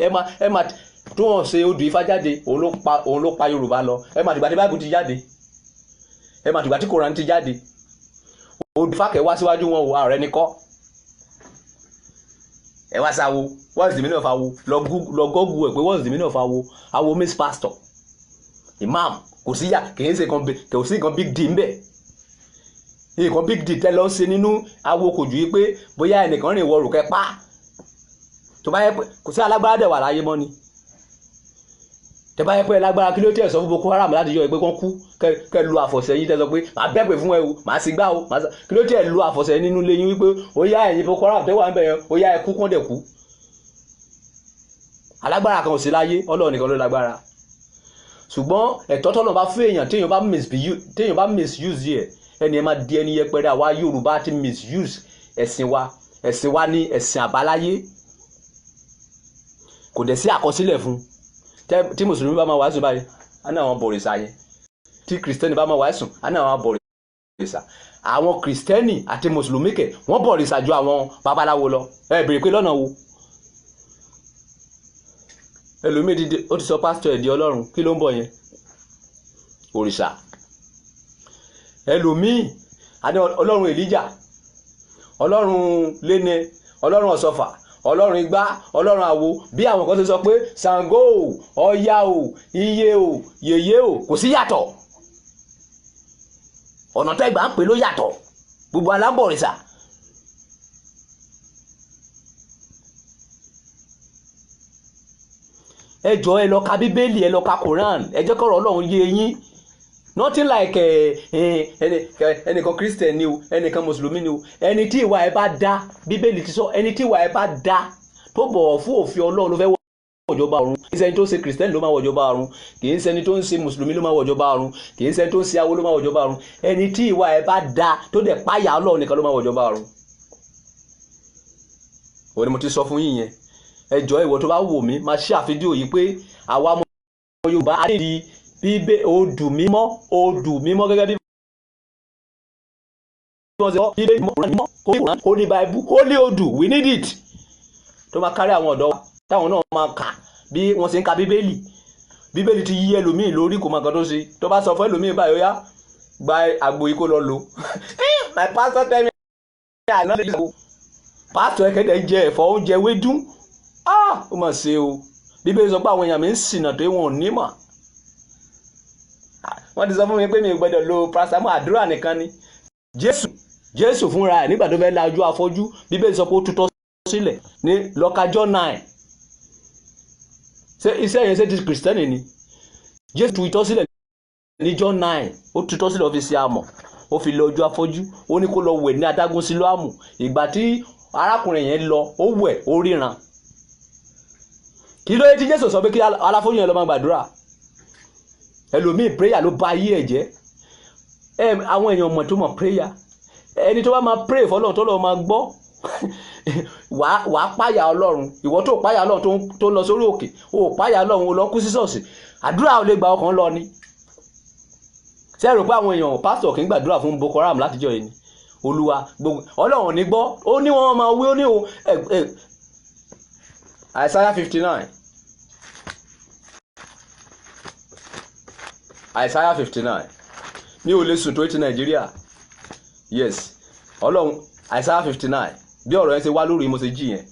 tí wọ́n ṣe odù Ifá jáde, òun ló pa Yorùbá lọ. Ẹ máa dìgbà tí báìbù ti jáde, ẹ máa dìgbà tí Koran ti jáde. Odù Ifá kẹ̀ wá síwájú wọn wò, ààrẹ ni kọ́. Ẹ wá sáwo, what's the meaning of awo? Lọ gọ́gù ẹ̀ pé what's the meaning of awo? Awo means pastor, imam. Kò sí nǹkan big deal ń bẹ̀. Nǹkan big deal tẹ́ lọ ṣe nínú awo kò ju yí pé bóyá ẹnìkan rìn wọ rùkẹ́ pa. Tó bá yẹ pé kò sí alágbára dẹ̀ wà láyé mọ́ ni. Tẹ́ bá yẹ pé lágbára, kí ló tẹ̀ sọ fún Boko Haram láti yọ ìpé kan kú, kẹ́ lu àfọ̀ṣẹ yín, tẹ́ sọ pé màá bẹ́pẹ̀ fún ẹ o, màá sì gbá o, kí ló tẹ̀ lu àfọ̀ṣẹ nínú ilé yín wípé ó yá ẹ̀yin Boko Haram tẹ́ wà ń bẹ̀ yẹn, ó yá ẹ kú kán dẹ̀ kú. Alágbára kan ò sí láyé, Ọlọ́run nìkan ló lágbára. Ṣùgbọ́n ẹ̀tọ́ tọ́lọ́ bá fún èèyàn téèyàn bá misuse yẹ, ẹni ẹ máa di ẹni yẹpẹrẹ. Àwa Yorùbá ti misuse ẹ̀sìn wa ní ẹ̀sìn àbáláyé, kò dẹ̀ sí àkọsílẹ̀ fún. Tí Mùsùlùmí bá máa wàásù báyìí, á ní àwọn bọ̀rìṣà yẹn. Tí Kìrìsìtẹ́nì bá máa wàásù, á ní àwọn bọ̀rìṣà. Àwọn Kìrìsìtẹ́nì àti Mùsùlùmí kẹ̀ wọ́n bọ̀rìṣà ju àwọn babaláwo lọ. Ẹ bèrè pé lọ́nà wo? Ẹlòmíì dídé ó ti sọ pásítọ̀ ẹ̀ di Ọlọ́run, kí ló ń bọ̀ yẹn? Òrìṣà. Ẹlòmíì àní Ọlọ́run Èlíjà, Ọlọ́run Léne, Ọlọ́run Ọ̀ṣọ́fà, Ọlọ́run Igbá, Ọlọ́run Àwo. Bí àwọn kan ti sọ pé Ṣàngó o, Ọya o, Iye o, Yèyé o, kò sí yàtọ̀. Ọ̀nà tẹ́gbà ń pè ló yàtọ̀. gbogbo alábọ̀rìṣà. ẹ jọ̀ọ́ ẹ lọ ka bíbélì, ẹ lọ ka Quran, ẹ jẹ́ kọ́rọ̀ Ọlọ́run yé yín. Nothing like ẹnìkan Christian ni o, ẹnìkan Mùsùlùmí ni o. Ẹni tí ìwà ẹ bá dá, bíbélì ti sọ, ẹni tí ìwà ẹ bá dá tó bọ̀wọ̀ fún òfin Ọlọ́run ló fẹ́ wọ ìjọba ọ̀run. Kì í ṣẹni tó ń ṣe Christian ló máa wọ ìjọba ọ̀run, kì í ṣẹni tó ń ṣe Mùsùlùmí ló máa wọ ìjọba ọ̀run, kì í ṣẹni tó ń ṣe awo ló máa wọ ìjọba ọ̀run. Ẹni tí ìwà ẹ bá dá tó dẹ̀ páyà Ọlọ́run nìkan ló máa wọ ìjọba ọ̀run. Òun ni mo ti sọ fún yín yẹn. Ẹ jọ̀ọ́ ìwọ tó bá wò mí máa ṣe àfídíò yìí pé àwa ọmọ Yorùbá á di bíbé odù mímọ́ gẹ́gẹ́ bí wọ́n ṣe kọ́ bíbé mímọ́ holy bible holy odù, we need it. Tó máa kárí àwọn ọ̀dọ́ wa táwọn náà máa kà bí wọ́n ṣe ń ka bíbélì ti yí ẹlòmíì lórí kò máa kan tó ṣe. Tó bá sọ fún ẹlòmíì báyìí ó yá gba àgbo yìí kó lọ lò. My pastor tell me I know this. Pastor ẹ̀kẹ́dẹ̀ jẹ ẹ̀fọ́ oúnjẹ wédú. Ó mà ṣe o. Bíbélì sọ pé àwọn èèyàn mi ń ṣìnà tó wọn ò ní mọ̀. Wọ́n ti sọ fún mi pé mi ò gbọ́dọ̀ lo paracetamol, àdúrà nìkan ni. Jésù fúnra ẹ̀ nígbà tó fẹ́ la ojú afọ́jú, Bíbélì sọ pé ó tutọ́ sílẹ̀ ní lọ́kàjọ́ 9. Ṣé iṣẹ́ yẹn ṣe ti kìrìsìtẹ́nì ni? Jésù tutọ́ sílẹ̀ ní John 9, ó tutọ́ sílẹ̀ ó fi ṣe amọ̀, ó fi lọ ojú afọ́jú, ó ní kó lọ wẹ̀ ní adágún Sílóámù. Ìgbà tí arákùnrin yẹn lọ, ó wẹ̀, ó ríran. Kí ló dé tí Jésù sọ pé kí aláfọ́jú yẹn lọ máa gbàdúrà? Ẹlòmíì prayer ló bà ayé ẹ̀ jẹ́. Àwọn èèyàn mọ̀ tó mọ̀ prayer. Ẹni tó bá máa pray fọ́lọ́run tó lọ máa gbọ́. Wàá páyà Ọlọ́run. Ìwọ tó páyà Ọlọ́run tó lọ sórí òkè, ó páyà Ọlọ́run ó lọ kú sí ṣọ́ọ̀ṣì. Àdúrà ò lè gba ọkàn lọ ni. Ṣé ẹ rò pé àwọn èèyàn pásítọ̀ kì í gbàdúrà fún Boko Haram látijọ́ yìí ni? Olúwa gbogbo Ọlọ́run ní gbọ́. Ó ní wọ́n máa wí, ó ní o Isaiah 59. Isaiah 59. Mi ò lè sùn tó ti Nàìjíríà. Yes. Ọlọ́run Isaiah 59. Bí ọ̀rọ̀ yẹn ṣe wá lórí mo ṣe jí yẹn.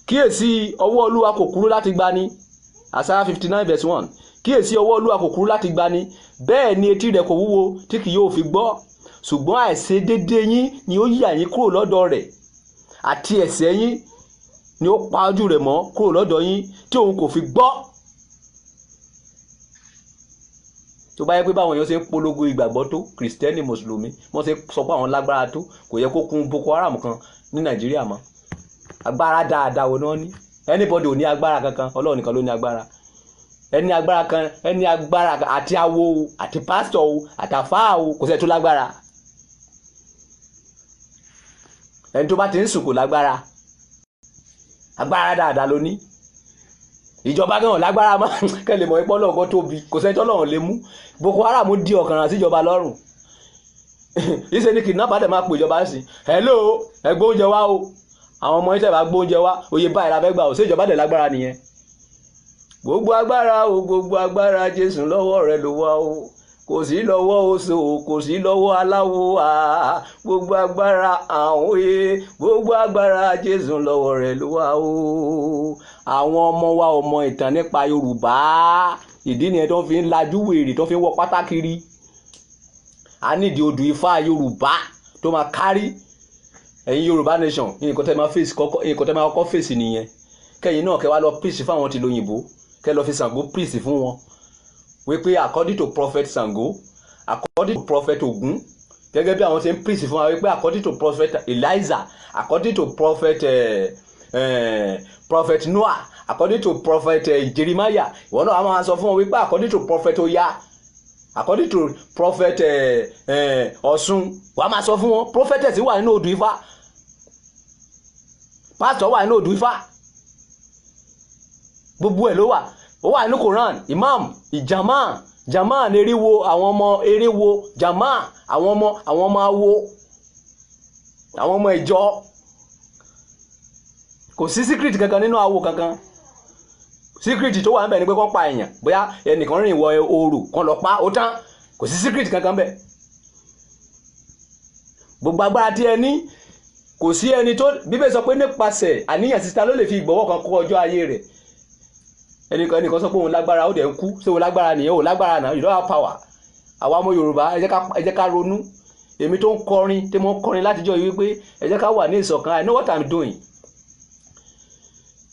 Kíyèsí ọwọ́ Olúwa kò kúrú láti gbani. Isaiah 59 verse 1. Kíyèsí ọwọ́ Olúwa kò kúrú láti gbani, bẹ́ẹ̀ ni etí rẹ̀ kò wúwo tí kì yóò fi gbọ́. Ṣùgbọ́n àìṣedéédé yín ni ó yà yín kúrò lọ́dọ̀ rẹ̀, àti ẹ̀ṣẹ̀ yín ni ó pa ojú rẹ̀ mọ́ kúrò lọ́dọ̀ yín tí òun kò fi gbọ́. Tó bá yẹ pé báwọn èèyàn ṣe ń polongo ìgbàgbọ́ tó Kìrìsìtẹ́nì Mùsùlùmí wọ́n ṣe sọ pé àwọn lágbára tó, kò yẹ kó kún Boko Haram kan ní Nàìjíríà mọ́. Agbára dáadáa wo náà ní? Anybody ò ní agbára kankan, Ọlọ́run nìkan ló ní agbára. Ẹni agbára àti awo àti pásítọ̀ àti àfáà kò sẹ́ tó lágbára. Ẹni tó bá ti ń sùn kò lágbára. Agbára dáadáa ló ní. Ìjọba gan lágbára mọ́ kẹ́lẹ̀ mọ̀ ipò Ọlọ́run tóbi, kò sẹ́ni tọ́lọ́run lè mú. Boko Haram di ọ̀kànràn sí ìjọba lọ́rùn. Ìṣe ni kidnapper dẹ̀ máa pè ìjọba sí. Hello, ẹ gbé oúnjẹ wá o. Àwọn ọmọ ìṣẹ̀ bá gbé oúnjẹ wá, oyè báyìí la fẹ́ gbà o, ṣé ìjọba dẹ̀ lágbára nìyẹn? Gbogbo agbára Jésù lọ́wọ́ rẹ̀ ló wà o. Kò sí lọ́wọ́ oṣó, kò sí lọ́wọ́ aláwo gbogbo agbára gbogbo agbára Jésù lọ́wọ́ rẹ̀ ló wà o. Àwọn ọmọ wa ọmọ ìtàn nípa Yorùbá, ìdí nìyẹn tó fi ń lajú wèrè tó fi ń wọ pátákiri. A nídìí odù Ifá Yorùbá tó máa kárí. Ẹ̀yin Yorùbá nation, nǹkan tẹ́ máa kọ́kọ́ fèsì nìyẹn. Kẹ́yìn náà kẹ́ wá lọ preach fáwọn ti lóyìnbó, kẹ́ lọ fi Ṣàngó preach fún wọn. Wípé according to prophet Ṣàngó, according to prophet Ògún, gẹ́gẹ́ bí àwọn ṣe ń preach fún wa wípé according to prophet Elijah, according to prophet Noah, according to prophet Jeremiah, ìwọ náà a máa sọ fún wọn wípé according to prophet Oya, according to prophet Ọ̀ṣun, wàá máa sọ fún wọn prophetess wà nínú odù Ifá, pastor wà nínú odù Ifá, gbogbo ẹ̀ ló wà. Ó wà nínú Quran, imam, jama ní eriwo, àwọn ọmọ eriwo, jama, àwọn ọmọ awo, àwọn ọmọ ìjọ. Kò sí secret kankan nínú awo kankan. Secret tó wà ń bẹ̀ ni pé kán pa èèyàn, bóyá ẹnìkan rìn wọ òru kan lọ pa ó tán. Kò sí secret kankan bẹ̀. Gbogbo agbára tí ẹ ní, kò sí ẹni tó, Bíbélì sọ pé nípasẹ̀ àníyàn síta ló lè fi ìgbọ̀wọ́ kan kó ọjọ́ ayé rẹ̀. Ẹnìkan sọ pé òun lágbára ó dẹ̀ ń kú, ṣé òun lágbára nìyẹn? Òun lágbára náà, you don't have power. Àwa ọmọ Yorùbá ẹ jẹ́ ká ronú. èmi tó ń kọrin tí mo ń kọrin látijọ́ yìí wípé ẹ jẹ́ ká wà ní ìṣọ̀kan. I know what I'm doing.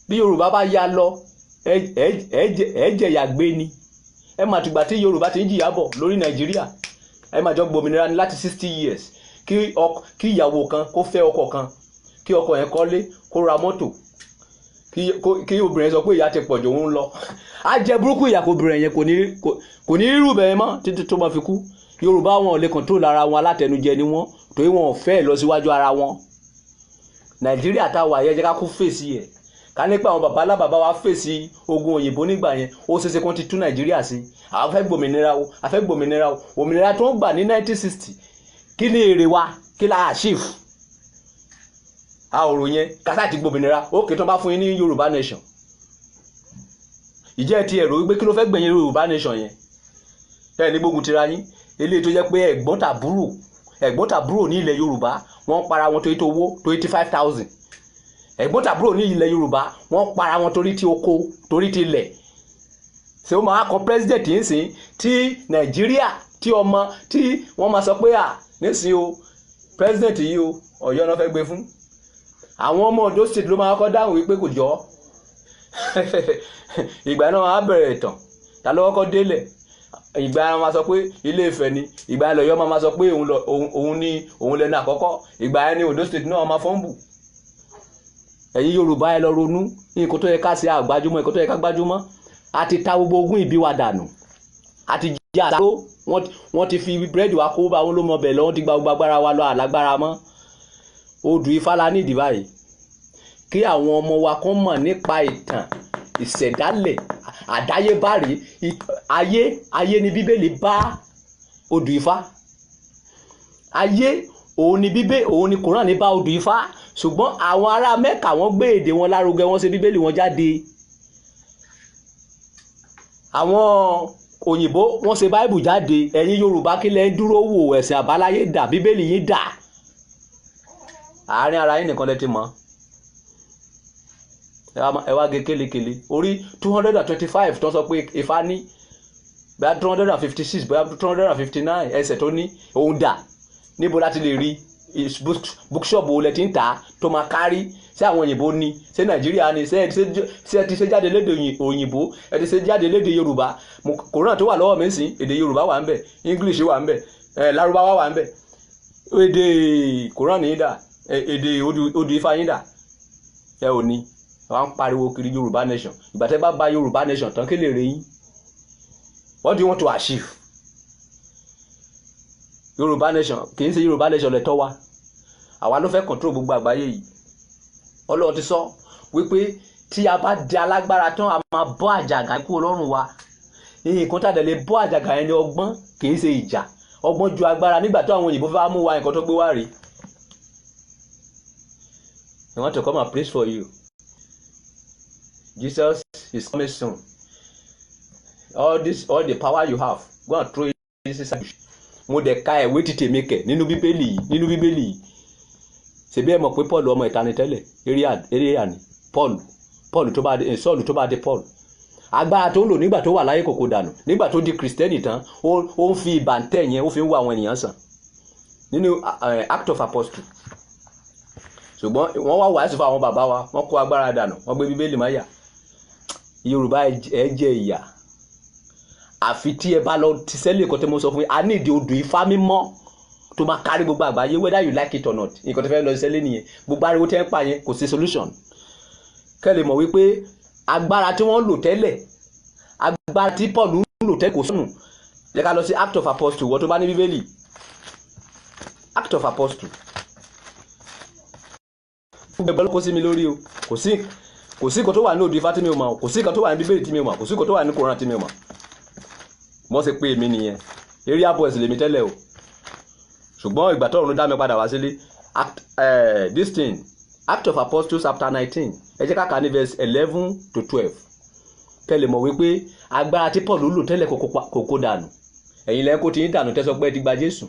Bí Yorùbá bá yá lọ ẹ jẹ̀yà gbé ni. Ẹ máa tìgbà tí Yorùbá ti ń jìyà bọ̀ lórí Nàìjíríà, ẹ máa jọ gbòmìnira ní láti 60 years kí ìyàwó kan kó fẹ́ ọkọ kan, kí ọkọ yẹn kọ́lé, kó ra mọ́tò, kí obìnrin sọ pé ìyà ti pọ̀jù òun lọ. Á jẹ burúkú ìyà kó obìnrin yẹn kò ní rírù bẹ́ẹ̀ mọ́ títí tó máa fi kú. Yorùbá wọn ò lè control ara wọn, alátẹnujẹ ni wọ́n, torí wọn ò fẹ́ lọ síwájú ara wọn. Nàìjíríà tá wà yẹn jẹ́ ká kú fèsì ẹ̀. Ká nípa àwọn bàbá alábàbá wa fèsì ogun òyìnbó nígbà yẹn, ó ṣeéṣe kán ti tú Nàìjíríà sí. Àwọn fẹ́ gbòmìnira o, a fẹ́ gbòmìnira o. Òmìnira tó ń gbà ní 1960 kí ni èrè wa, kí la achieve? A ò rò yẹn kásá ti gbòmìnira ó kì í tán bá fún yín ní Yorùbá nation. Ìjẹ́ ti ẹ̀rọ wípé kí ló fẹ́ gbẹ̀yìn Yorùbá nation yẹn? Ẹ ní gbógun tira yín. Eléyìí tó jẹ́ pé ẹ̀gbọ́n tàbúrò ní ilẹ̀ Yorùbá wọ́n para wọn torí tó owó tó 85,000. Ẹ̀gbọ́n tàbúrò ní ilẹ̀ Yorùbá wọ́n para wọn torí ti oko, torí ti ilẹ̀. Ṣé ó máa kọ president yìí sìn tí Nàìjíríà tí ọmọ tí wọ́n máa sọ pé nísìnyí o president yìí o Ọ̀yọ́ náà fẹ́ gbé fún. Àwọn ọmọ Ondo state ló máa kọ́ dáhùn wípé kò jọ. Ìgbà náà á bẹ̀rẹ̀ ìtàn ta ló kọ́kọ́ délẹ̀. Ìgbà yẹn máa sọ pé Ilé Ifẹ̀ ni, ìgbà yẹn l'Ọ̀yọ́ máa sọ pé òun lẹ́nu àkọ́kọ́, ìgbà yẹn ni Ondo state náà máa fọ́nbù. Ẹ̀yin Yorùbá ẹ lọ ronú nǹkan tó yẹ ká ṣe àgbájúmọ́, nǹkan tó yẹ ká gbájúmọ́. A ti ta gbogbo ogún ìbí wa dànù, a ti jẹ́ àtàrò, wọ́n ti fi búrẹ́dì wa kó bá wọn ló mọ bẹ̀ lọ, wọ́n ti gba gbogbo agbára wa lọ, àlágbára mọ́. Odù Ifá la nídìí báyìí kí àwọn ọmọ wa kàn mọ̀ nípa ìtàn ìṣẹ̀dálẹ̀ àdáyébárí ayé ni Bíbélì bá Odù Ifá. Ayé òun ni Kùránì bá Odù Ifá, ṣùgbọ́n àwọn ará Mẹ́kà wọ́n gbé èdè wọn lárugẹ, wọ́n ṣe Bíbélì wọn jáde. Àwọn òyìnbó wọ́n ṣe Báíbù jáde. Ẹ̀yin Yorùbá kí lẹ ń dúró wò? Ẹ̀sìn àbáláyé dà, Bíbélì yín dà. Àárín ara yín nìkan lẹ ti mọ̀. Ẹ wá gé kélekèle orí 225 tó sọ pé Ifá ní, bóyá 256 bóyá 259 ẹsẹ̀ tó ní òun dà. Níbo láti lè rí? Bookshop wo lẹ ti ń tà tó máa kárí? Ṣé àwọn òyìnbó ní? Ṣé Nàìjíríà ní? Ṣé ẹ ti ṣe jáde lédè òyìnbó? Ẹ ti ṣe jáde lédè Yorùbá? Kòrán tó wà lọ́wọ́ mi sìn, èdè Yorùbá wà ń bẹ̀, English wà ń bẹ̀, Lárúbáwá wà ń bẹ̀. Èdè Kòrán yín dà, èdè Odù Ifá yín dà. Ẹ ò ní. Wọ́n ń pariwo kiri Yorùbá nation. Ìgbà tẹ́ bá Yorùbá nation tán kí lè rè yín? What do you want to achieve? Yorùbá nation kì í ṣe Yorùbá nation lẹ́tọ́ wa. Àwa ló fẹ́ control gbogbo àgbáyé yìí. Ọlọ́run ti sọ wípé tí a bá di alágbára tán a máa bọ́ àjàgà kúrò lọ́rùn wa. Nǹkan tá dẹ̀ lè bọ́ àjàgà yẹn ni ọgbọ́n, kì í ṣe ìjà. Ọgbọ́n ju agbára. Nígbà tó àwọn òyìnbó fẹ́ mú wa nǹkan tó gbé wá rí. I want to come and preach for you. Jesus is coming soon. All the power you have, go and throw it inside. Mo dẹ̀ ka ìwé ti tèmi kẹ̀ nínú Bíbélì yìí. Ṣebí ẹ mọ̀ pé Paul ọmọ ìta ni tẹ́lẹ̀, area ni. Paul tó bá dé Saul tó bá dé Paul. Agbára tó ń lò nígbà tó wà láyé kòkó dànù. Nígbà tó di Kristẹni tán, ó ń fi ìbàntẹ́ yẹn ó fi ń wo àwọn ènìyàn sàn. Nínú Act of Apostle. Ṣùgbọ́n wọ́n wá wàásù fún àwọn bàbá wa, wọ́n kó agbára dànù, wọ́n gbé Bíbélì máyà. Yorùbá ẹ jẹ ìyà. Àfi tí ẹ bá lọ ti sẹ́lẹ̀ nǹkan tí mo sọ fún yín, a ní ìdí Odù Ifá mímọ́ tó máa kárí gbogbo àgbáyé, whether you like it or not. Nǹkan tó fẹ́ lọ sẹ́lẹ̀ nìyẹn. Gbogbo ariwo tẹ́ ń pa yẹn kò sí solution. Kẹ́ lè mọ̀ wípé agbára tí wọ́n lò tẹ́lẹ̀, agbára tí Paul ń lò tẹ́lẹ̀ kò sọnù. Jẹ́ ká lọ sí Act of Apostle, wọ́n tó bá ní Bíbélì. Act of Apostle. Gbogbo ẹgbẹ́ ló kó sí mi lórí o. Kò sí nǹkan tó wà ní Odù Ifá tí mi ò mọ̀, kò sí nǹkan tó wà ní Bíbélì tí mi ò mọ̀, kò sí nǹkan tó wà ní Kòrán tí mi ò mọ̀. Mo ṣe pé èmi nìyẹn. Area boys lèmi tẹ́lẹ̀ o. Ṣùgbọ́n ìgbà tó ọ̀run dá mi padà wá sílé. This thing, Act of Apostles chapter 19. Ẹ jẹ́ ká kà ní verse 11 to 12. Kẹ́ lè mọ̀ wípé agbára tí Paul lò tẹ́lẹ̀ kòkó dànù. Ẹ̀yin lẹ́yìn kó ti ń dànù tẹ́sọ pé ẹ ti gba Jésù.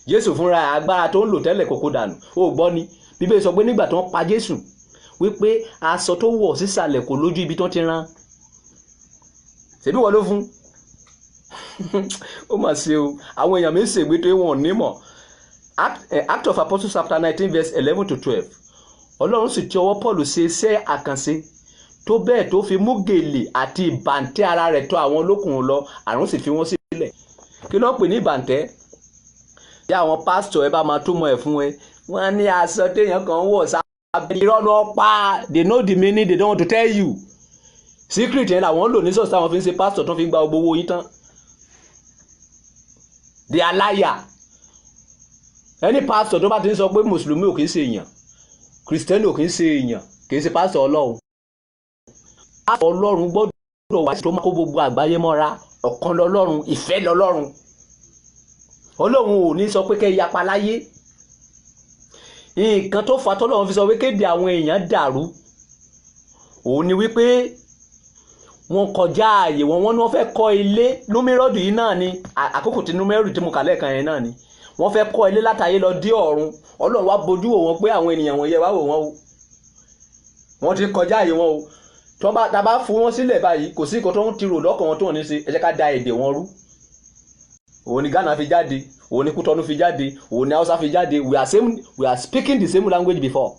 Jésù fúnra agbára tó ń lò tẹ́lẹ̀ kòkó dànù. Ó gbọ́ ni. Bíbélì sọ pé nígbà tó ń pa Jésù wípé aṣọ tó wọ̀ sísàlẹ̀ kò lójú ibi tó ti rán. Ṣebí wọ́n ló fún? Ó mà ṣe o. Àwọn èèyàn mi ṣègbè tó wọ́n nímọ̀. Act of Apostles chapter 19 verse 11 to 12. Ọlọ́run sì ti ọwọ́ Paul ṣe iṣẹ́ àkànṣe tó bẹ́ẹ̀ tó fi mú gèlè àti ìbàǹtẹ́ ara rẹ̀ tọ̀ àwọn olókùnrin lọ, àrùn sì fi wọ́n sílẹ̀. Kí ló ń pè ní ìbàǹtẹ́? Tí àwọn pásítọ̀ ẹ bá máa túmọ̀ ẹ̀ fún ẹ, wọ́n ní aṣọ téèyàn kan wọ̀ sábẹ́ irọ́ ló pa. They know the meaning, they don't want to tell you. Secret yẹn làwọn lò ní sọ́ọ̀sì táwọn fi ń ṣe pásítọ̀ tó fi ń gba gbogbo owó yín tán. They are liar. Ẹni pásítọ̀ tó bá ti ń sọ pé mùsùlùmí ò kì í ṣe èèyàn, kìrìsìtẹ́nì ò kì í ṣe èèyàn, kì í ṣe pásítọ̀ Ọlọ́run. Pásítọ̀ Ọlọ́run gbọ́dọ̀ wá sí tó máa kó gbogbo àgbáyé mọ́ra. Ọ̀kan lọ́lọ́run, ìfẹ́ lọ́lọ́run. Ọlọ́run ò ní sọ pé kẹ́ yapa láyé. Nǹkan tó fà tọ́lọ́run fi sọ pé kéde àwọn èèyàn dàrú òun ni wípé wọ́n kọjá ààyè wọn, wọ́n ní wọ́n fẹ́ kọ́ ilé. Númérọ́dù yìí náà ni àkókò tí númérọ́dù tí mo kà lẹ́ẹ̀kan yẹn náà ni wọ́n fẹ́ kọ́ ilé látayé lọ dé ọ̀run. Ọlọ́run wá bojú wò wọ́n pé àwọn ènìyàn wọ̀nyẹn wá wò wọ́n o, wọ́n ti kọjá ààyè wọn o. Tá bá fún wọn sílẹ̀ báyìí kò sí nǹkan tó ń ti rò lọ́kàn wọn tó wọ́n ní ṣe. Ẹ jẹ́ ká da èdè wọn rú. Òun ni Ghana fi jáde, òun ni Kútọ́nù fi jáde, òun ni Hausa fi jáde. We are speaking the same language before.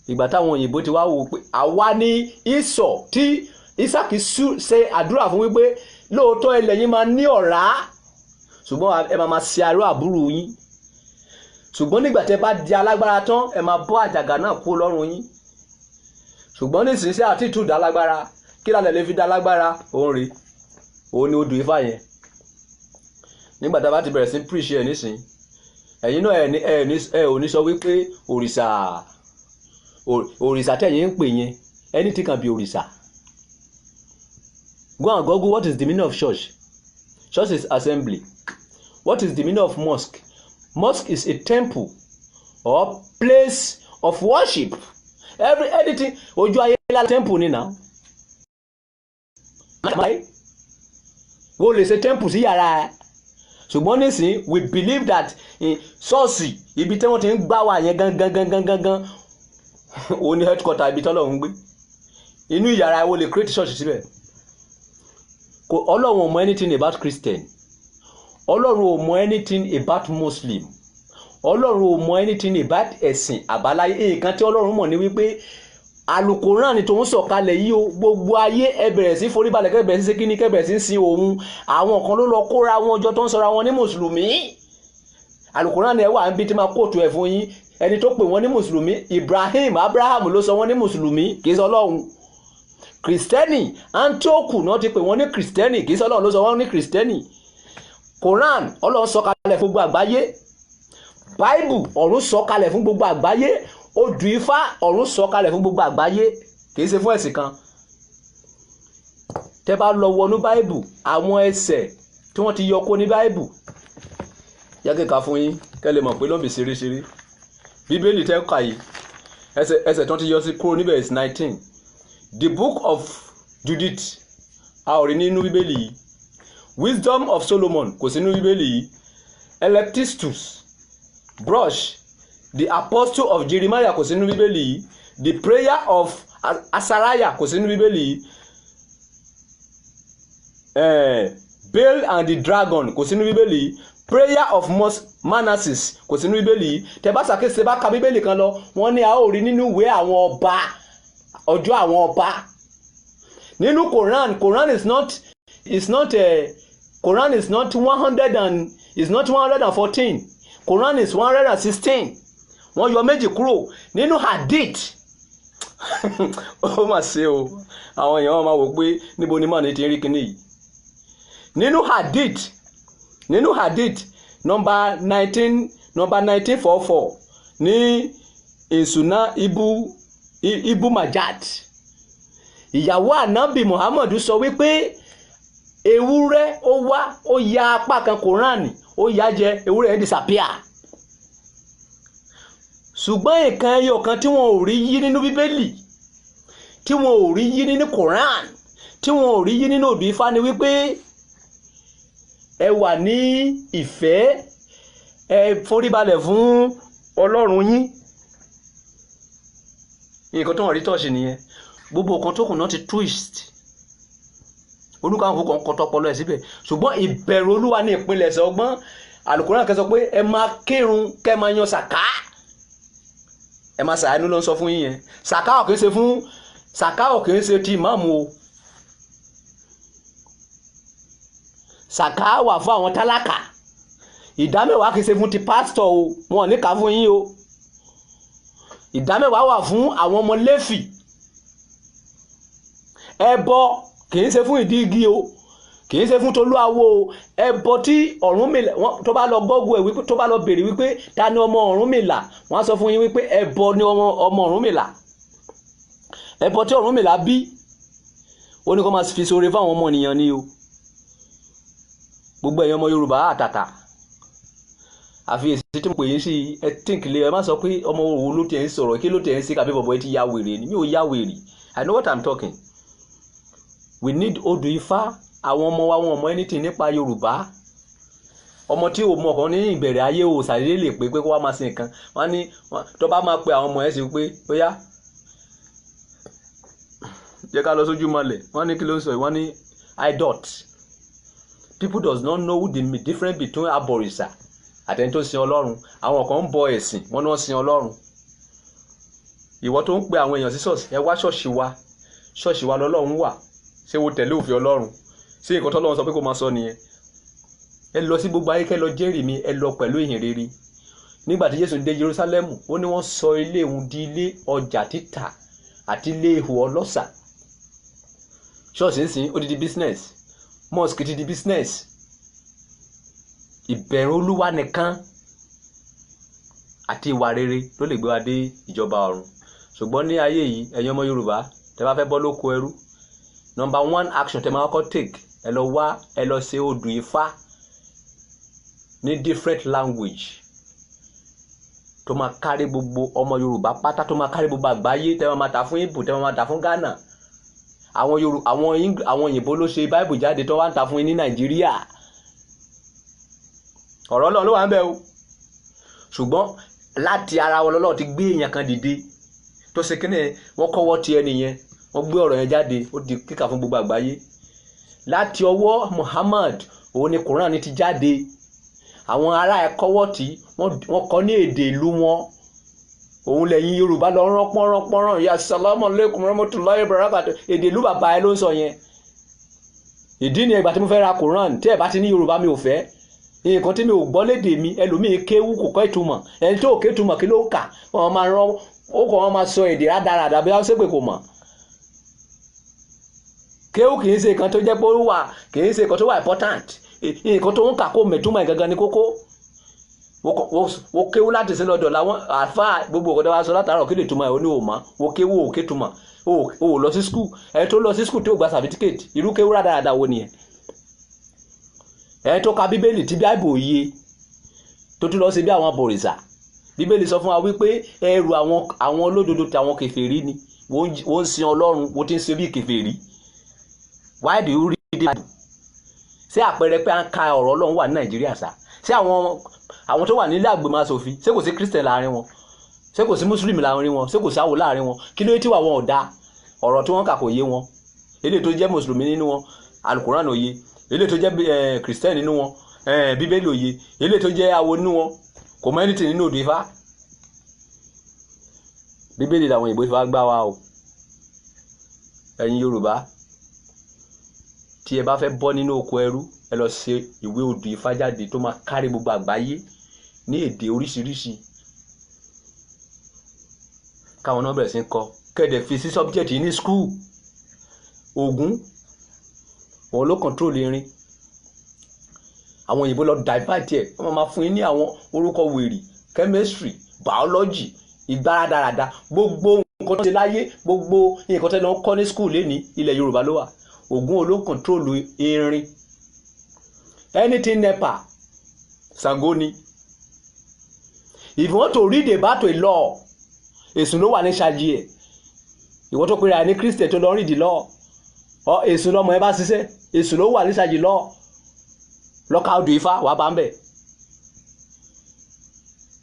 Ìgbà táwọn òyìnbó ti wá wò pé àwa ní ìsọ̀ tí Isaac ṣe àdúrà fún wípé lóòótọ́ ilẹ̀ yín máa ní ọ̀rá ṣùgbọ́n ẹ máa ṣe aró àbúrò yín, ṣùgbọ́n nígbà tẹ́ bá di alágbára tán ẹ máa bọ́ àjàgà náà kú lọ́rùn yín. Ṣùgbọ́n nísinsìnyí àti ìtúdà alágbára, kí lálẹ́ lè fi dá alágbára? Òun rèé, òun ni odò Ifá yẹn. Nígbà tá a bá ti bẹ̀rẹ̀ sí preach ẹ̀ nísìnyí, ẹ̀yin náà ẹ ò ní sọ wípé òrìṣà tẹ̀yìn ń pè yẹn, anything can be òrìṣà. Go and Google what is the meaning of church. Church is assembly. What is the meaning of mosque? Mosque is a temple or place of worship. Anything ojú ayé la temple ni now. Wo lè ṣe temple sí yàrá ẹ. Ṣùgbọ́n nísìnyí we believe that ṣọ́ọ̀ṣì ibi tí wọ́n ti ń gbá wa yẹn gangan ó ní headquarter ibi tọ́lọ́run ń gbé. Inú yàrá wo lè create church síbẹ̀. Ọlọ́run ò mọ anything about Christian. Ọlọ́run ò mọ anything about Muslim. Ọlọ́run ò mọ anything about ẹ̀sìn àbáláyé. Nǹkan tí Ọlọ́run mọ̀ ní wípé Àlùkùránì ni tó ń sọ̀kalẹ̀ yìí o, gbogbo ayé ẹ bẹ̀rẹ̀ sí foríbalẹ̀, kẹ́ bẹ̀rẹ̀ sí kíní, kẹ́ bẹ̀rẹ̀ sí sin òun. Àwọn kan ló lọ kóra wọn jọ tó ń sọra wọn ní mùsùlùmí. Àlùkùránì ẹ wà ń bí tí máa kóòtù ẹ̀ fún yín. Ẹni tó pè wọ́n ní mùsùlùmí, Abraham ló sọ wọ́n ní mùsùlùmí, kì í sọ Ọlọ́run. Kristẹni, Antioku náà ti pè wọ́n ní Kristẹni, kì í sọ Ọlọ́run ló sọ wọ́n ní Kristẹni. Quran Ọlọ́run sọ̀kalẹ̀ fún gbogbo àgbáyé. Bible ọ̀run sọ̀kalẹ̀ fún gbogbo àgbáyé. Odù Ifá ọ̀run sọ̀kalẹ̀ fún gbogbo àgbáyé, kì í ṣe fún ẹ̀sìn kan. Tẹ́ bá lọ wọnú Bible, àwọn ẹsẹ̀ tí wọ́n ti yọ kó ní Bible yàgé ká fún yín kẹ́ lè mọ̀ pé lọ́nbì ṣeréṣeré. Bíbélì tẹ́ kà yìí ẹsẹ̀ tí wọ́n ti yọ sí kúrò níbẹ̀ is 19. The book of Judith a ò rí nínú Bíbélì yìí. Wisdom of Solomon kò sí nínú Bíbélì yìí. Electistus, Brush, the Apostle of Jeremiah kò sí nínú Bíbélì yìí. The prayer of Asariah kò sí nínú Bíbélì yìí. Baal and the dragon kò sí nínú Bíbélì yìí. Prayer of Manasseh kò sí nínú Bíbélì yìí. Tẹ́ bá ṣàkíyèsí bá ka Bíbélì kan lọ, wọ́n ní a ó rí nínú ìwé àwọn ọba, ọjọ́ àwọn ọba. Nínú Quran is not 114. Quran is 116. Wọ́n yọ méjì kúrò. Nínú Hadith ó mà ṣe o, àwọn èèyàn máa wò pé níbo ni màá ní ti rí kíní yìí. Nínú Hadith number 1944 ní ìsúná Ibu Majad, ìyàwó Ànábì Muhammadu sọ wípé ewúrẹ́ ó wá ó ya apá kan Kùránì ó yá jẹ, ewúrẹ́ yẹn disappear. Ṣùgbọ́n nǹkan ẹyọ kan tí wọn ò rí yí nínú Bíbélì, tí wọn ò rí yí nínú Kùránì, tí wọn ò rí yí nínú Odù Ifá ni wípé ẹ wà ní ìfẹ́, ẹ foríbalẹ̀ fún Ọlọ́run yín. Nǹkan tó ń rí tọ́ọ̀ṣì nìyẹn. Gbogbo nǹkan tó kù náà ti twist. Olúkàwọn kan kọ́ tọpọlọ ẹ̀ síbẹ̀. Ṣùgbọ́n ìbẹ̀rù Olúwa ní ìpilẹ̀ṣẹ̀ ọgbọ́n. Àlùkùránì kẹ́ sọ pé ẹ máa kírun kẹ́ máa yan sàká, ẹ máa ṣàánú ló ń sọ fún yín yẹn. Sàká ò kì í ṣe ti ìmáàmù o. Sàká wà fún àwọn tálákà. Ìdámẹ́wàá kì í ṣe fún ti pásítọ̀ o, wọn ò ní ká fún yín o. Ìdámẹ́wàá wà fún àwọn ọmọ Léfì. Ẹbọ kì í ṣe fún ìdí igi o, kì í ṣe fún Tolúawo o. Ẹbọ tí Ọ̀rúnmìlà tó bá lọ gọ́gù ẹ̀ wípé tó bá lọ bèrè wípé ta ni ọmọ Ọ̀rúnmìlà, wọ́n á sọ fún yín wípé ẹbọ ni ọmọ Ọ̀rúnmìlà. Ẹbọ tí Ọ̀rúnmìlà bí ó ní kó máa fi ṣoore fáwọn ọmọ ènìyàn ni o. Gbogbo ẹ̀yin ọmọ Yorùbá àtàtà, àfi èsì tí mo pè yín sí ẹ tíǹkìlẹ̀, ẹ má sọ pé ọmọ òwò ló tiẹ̀ ń sọ̀rọ̀, kí ló tiẹ̀ ń ṣe kàbí bọ̀bọ̀ ẹ ti ya wèrè ni. Mi ò ya wèrè, I know what I'm talking. We need odù Ifá. Àwọn ọmọ wa wọn mọ anything nípa Yorùbá. Ọmọ tí o mọ̀ kan ní ìbẹ̀rẹ̀ ayé o ṣàdédé lè pé kó wá máa sin nǹkan. Wọ́n ní tó bá máa pe àwọn ọmọ ẹ̀ sí pé ó yá jẹ́ ká lọ sójú mọ́lẹ̀, wọ́n ní kí ló ń sọ yìí, wọ́n ní idot. People does not know the difference between abọ̀rìṣà àtẹni tó sin Ọlọ́run. Àwọn kan ń bọ ẹ̀sìn, wọ́n ní wọ́n sin Ọlọ́run. Ìwọ tó ń pe àwọn èèyàn sí ṣọ́ọ̀ṣì, ẹ wá ṣọ́ọ̀ṣì wa lọ́lọ́run wà. Ṣé wo tẹ̀lé òfin Ọlọ́run? Ṣé nǹkan tó Ọlọ́run sọ pé kó máa sọ nìyẹn? Ẹ lọ sí gbogbo ayé kẹ́ lọ jẹ́rìí mi, ẹ lọ pẹ̀lú ìhìn rere. Nígbà tí Jésù dé Jerúsálẹ́mù, ó ní wọ́n sọ ilé òun di ilé ọjà títà àti ilé ihò ọlọ́ṣà. Ṣọ́ọ̀ṣì ń sìn ó di business, mosque ti di business. Ìbẹ̀rù Olúwa nìkan àti ìwà rere ló lè gbé wa dé ìjọba ọ̀run. Ṣùgbọ́n ní ayé yìí, ẹ̀yin ọmọ Yorùbá tẹ́ bá fẹ́ bọ́ lóko ẹrú, number 1 action tẹ́ máa kọ́kọ́ take, ẹ lọ ṣe odù Ifá ní different language tó máa kárí gbogbo ọmọ Yorùbá pátá, tó máa kárí gbogbo àgbáyé. Tẹ́ máa ta fún Ìgbò, tẹ́ máa ta fún Ghana. Àwọn òyìnbó ló ṣe Bible jáde tó wá ń ta fún yín ní Nàìjíríà. Ọ̀rọ̀ Ọlọ́run ló wà ń bẹ̀ o. Ṣùgbọ́n láti ara wọn lọ́lọ́run ti gbé èèyàn kan dìde tó ṣe kíni, wọ́n kọ́wọ́ ti ẹni yẹn, wọ́n gbé ọ̀rọ̀ yẹn jáde, ó di kíkà fún gbogbo àgbáyé. Láti ọwọ́ Muhammad òun ni Quran ti jáde. Àwọn ará ẹ̀ kọ́wọ́ tí wọ́n kọ́ ní èdè ìlú wọn. Òun lẹ́yìn Yorùbá lọ rán ya salamu alaikum rahmatullahi barakatuh. Èdè ìlú bàbá ẹ ló ń sọ yẹn. Ìdí ni ìgbà tí mo fẹ́ ra Quran, tí ẹ bá ti ní Yorùbá mi ò fẹ́. Nǹkan tí mi ò gbọ́ lédè mi, ẹlòmíì kéwú kò kọ́ ìtumọ̀. Ẹni tó ké ìtumọ̀ kí ló kà? Wọ́n máa sọ èdè rádaràdà bí wọ́n ṣe pé kò mọ̀. Kéwú kì í ṣe nǹkan tó jẹ́ pé ó wà, kì í ṣe nǹkan tó wà important. Nǹkan tó ń kà kó mẹ̀túmọ̀ gangan ni kókó. Wo kéwú láti sí lọ́dọ̀ làwọn àfáà gbogbo ọ̀gọ́dọ̀ wa sọ látàárọ̀ kí lè túmọ̀ ẹ̀ ó ní òmà. Wo kéwú ò ké túmọ̀, ò lọ sí skul. Ẹni tó lọ sí skul tó gba certificate, irú kéwú rádaràdà wo nìyẹn? Ẹni tó ka Bíbélì tí Bible yé tó tún lọ sí bí àwọn abọ̀rìṣà. Bíbélì sọ fún wa wípé ẹrù àwọn olódodo tí àwọn kèfèrí ni. Wọ́n ń sin Ọlọ́run, wọ́n ti ń ṣe bí kèfèrí. Why do you read the Bible? Ṣé àpẹẹrẹ pé à ń ka ọ̀rọ̀ Ọlọ́run wà ní Nàìjíríà sá? Ṣé àwọn tó wà nílé àgbìmọ̀ aṣòfin, ṣé kò sí Christian láàrin wọn? Ṣé kò sí Muslim láàrin wọn? Ṣé kò sí àwò láàrin wọn? Kí ló dé tí wà wọn ò dá? Ọ̀rọ̀ tí wọ́n kà kò yé wọn. Eléyìí tó jẹ́ Mùsùlùmí nínú wọn, Al-Quran ò yé. Eléyìí tó jẹ́ Christian nínú wọn, Bíbélì ò yé. Eléyìí tó jẹ́ awo nínú wọn, kò mọ anything nínú odù Ifá. Bíbélì làwọn òyìnbó Ifá gbá wa o. Ẹ̀yin Yorùbá tí ẹ bá fẹ́ bọ́ nínú oko ẹrú, ẹ lọ ṣe ìwé odù Ifá jáde tó máa kárí gbogbo àgbáyé ní èdè oríṣiríṣi. Káwọn náà bẹ̀rẹ̀ sí ń kọ, kẹ́ẹ̀dẹ̀ fi sí subject ní school. Ògún wọn ló control irin. Àwọn òyìnbó lọ divert ẹ̀, wọ́n máa fún yín ní àwọn orúkọ wèrè, chemistry, biology, ìgbáradáradá, gbogbo nǹkan tó ṣe láyé, gbogbo nǹkan tó lọ kọ́ ní school lé ní ilẹ̀ Yorùbá ló wà. Ògún ló control irin. Anything NEPA, Ṣàngó ni. If you want to read about a law, Èṣù ló wà ní ṣáájú ẹ̀. Ìwọ tó pera ní Christian tó lọ read the law, Èṣù lọ́mọ ẹ bá ṣiṣẹ́, Èṣù ló wà ní ṣáájú law. Lọ́ka odù Ifá wà bá ń bẹ̀.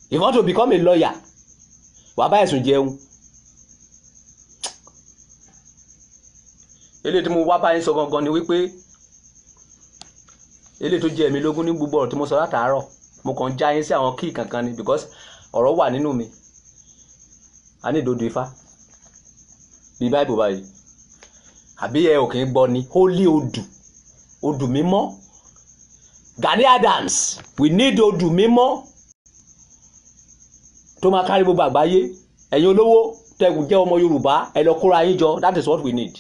If you want to become a lawyer, wà bá Èṣù jẹun. Eléyìí tí mo wá bá yín sọ gangan ni wípé eléyìí tó jẹ́ ẹ̀mí lógún ní gbogbo ọ̀rọ̀ tí mo sọ látàárọ̀, mo kàn já yín sí àwọn key kankan ni because ọ̀rọ̀ wà nínú mi a ní ìdodo Ifá bí Bible báyìí àbí ẹ ò kì í gbọ́ ni holy odù mímọ́ Gani Adams we need odù mímọ́ tó máa kárí gbogbo àgbáyé ẹ̀yin olówó tẹ́gùn jẹ́ ọmọ Yorùbá ẹ lọ kóra yín jọ that is what we need.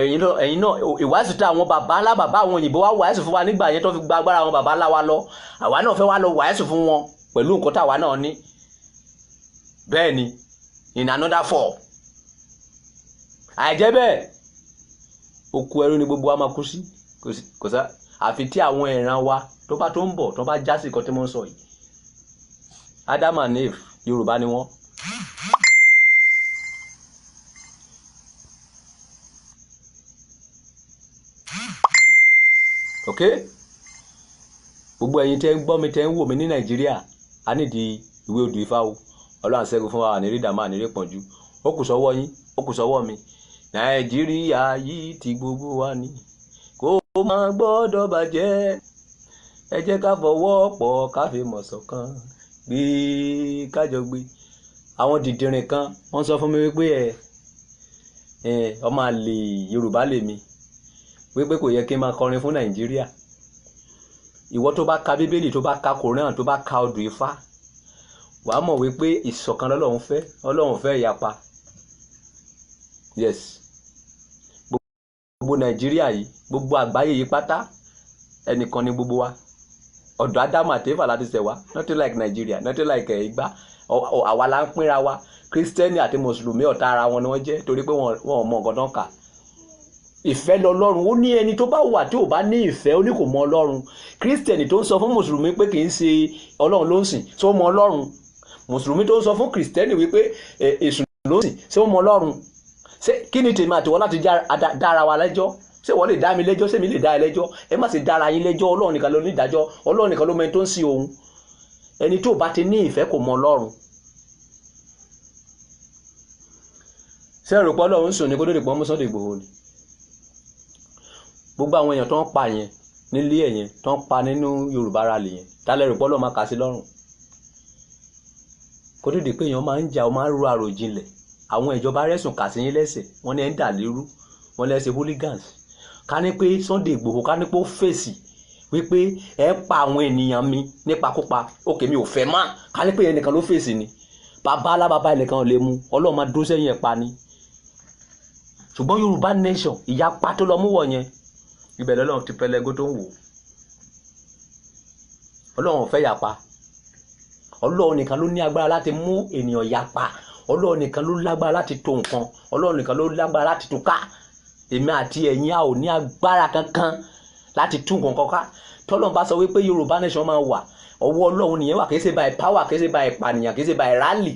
ẹ̀yin náà ìwàásù tí àwọn bàbá ńlá bàbá àwọn òyìnbó wá wàásù fún wa nígbà yẹn tó fi gba agbára àwọn bàbá ńlá wa lọ àwa náà fẹ́ wá lọ wàásù fún wọn pẹ̀lú nǹkan táwa náà ní bẹ́ẹ̀ ni in another form àìjẹ́ bẹ́ẹ̀ òkú ẹrú ni gbogbo wa máa kú sí kò sá àfi tí àwọn ìran wa tó bá tó ń bọ̀ tó bá já sí nǹkan tí mo ń sọ yìí Adam and Eve Yorùbá ni wọ́n. ok gbogbo ẹ̀yin tẹ́ ń gbọ́ mi tẹ́ ń wò mí ní Nàìjíríà a nídìí ìwé odù Ifá o Ọlọ́run ṣẹ́gun fún wa àníri dàmú àníri pọ̀njú ó kù sọ́wọ́ yín ó kù sọ́wọ́ mi Nàìjíríà yìí ti gbogbo wa ni kó má gbọ́dọ̀ bàjẹ́ ẹ jẹ́ ká fọwọ́ pọ̀ ká fi mọ̀ ṣọ̀kan gbé kájọ gbé àwọn dìdìrín kan wọ́n sọ fún mi wípé ọmọ àlè Yorùbá lèmi wípé kò yẹ kí n máa kọrin fún Nàìjíríà ìwọ tó bá ka Bíbélì tó bá ka Kòrán tó bá ka odù Ifá wàá mọ̀ wípé ìṣọ̀kan Ọlọ́run fẹ́ ìyapa yes gbogbo Nàìjíríà yìí gbogbo àgbáyé yìí pátá ẹnìkan ni gbogbo wa ọ̀dọ̀ Ádámù àti Éfà láti ṣẹ̀ wá nothing like Nigeria nothing like Ìgbà àwa la ń pínra wa Kírísítẹ́nì àti Mùsùlùmí ọ̀tá ara wọn ni wọ́n jẹ́ torí pé wọn ò mọ nǹkan tó ń kà ìfẹ́ lọ́lọ́run ó ní ẹni tó bá wà tí ò bá ní ìfẹ́ ó ní kò mọ Ọlọ́run Kírísítẹ́nì tó ń sọ fún Mùsùlùmí pé kì í ṣe Ọlọ́run ló ń sìn tó mọ Ọlọ́run Mùsùlùmí tó ń sọ fún Kírísítẹ́nì wípé Èṣù ló ń sìn ṣé ó mọ Ọlọ́run ṣé kí ni tèmi àtiwọ́ láti dára wa lẹ́jọ́ ṣé wọ́n lè dá mi lẹ́jọ́ ṣé mi lè dá ẹ lẹ́jọ́ ẹ má ṣe dára yín lẹ́jọ́ Ọlọ́run nìkan ló ní ìdájọ́ Ọlọ́run nìkan ló mọ ẹni tó ń sin òun ẹni tó bá ti ní ìfẹ́ kò mọ Ọlọ́run ṣé ẹ̀rọ pọ́ Ọlọ́run sùn ní kó lóde pọ́ mú Sunday Igboho ni gbogbo àwọn èèyàn tó ń pa yẹn nílé ẹ̀ yẹn tó ń pa nínú Yorùbá rally yẹn tálẹ̀ rò pọ́ Ọlọ́run máa kà sí lọ́rùn kó tó di pé èèyàn máa ń jà ó máa ń ro àròjinlẹ̀ àwọn ìjọba rẹ̀sùn kà sí yín lẹ́sẹ̀ wọ́n ní ẹ̀ ń dà lérú wọ́n lẹ́sẹ̀ hooligans ká ní pé Sunday Igboho ká ní pé ó fèsì wípé ẹ pa àwọn ènìyàn mi nípakúpa òkè mi ò fẹ́ má ká ní pé ẹnìkan ló fèsì ni bàbá alábàbá ẹnìkan ò lè mú Ọlọ́run máa dúró sẹ́yìn ẹ̀ pa ni ṣùgbọ́n Yorùbá nation ìyapa tó lọ mú wọ̀ yẹn ibẹ̀ lọ́lọ́run ti pẹlẹgó tó ń wò Ọlọ́run ò fẹ́ yapa Ọlọ́run nìkan ló ní agbára láti mú ènìyàn yapa Ọlọ́run nìkan ló lágbára láti tó nǹkan Ọlọ́run nìkan ló lágbára láti tó ká èmi àti ẹ̀yin a ò ní agbára kankan láti tún nǹkan ká tọ́lọ́run bá sọ wípé Yorùbá nation máa wà ọwọ́ Ọlọ́run nìyẹn wà kì í ṣe by power kì í ṣe by ìpànìyàn kì í ṣe by rally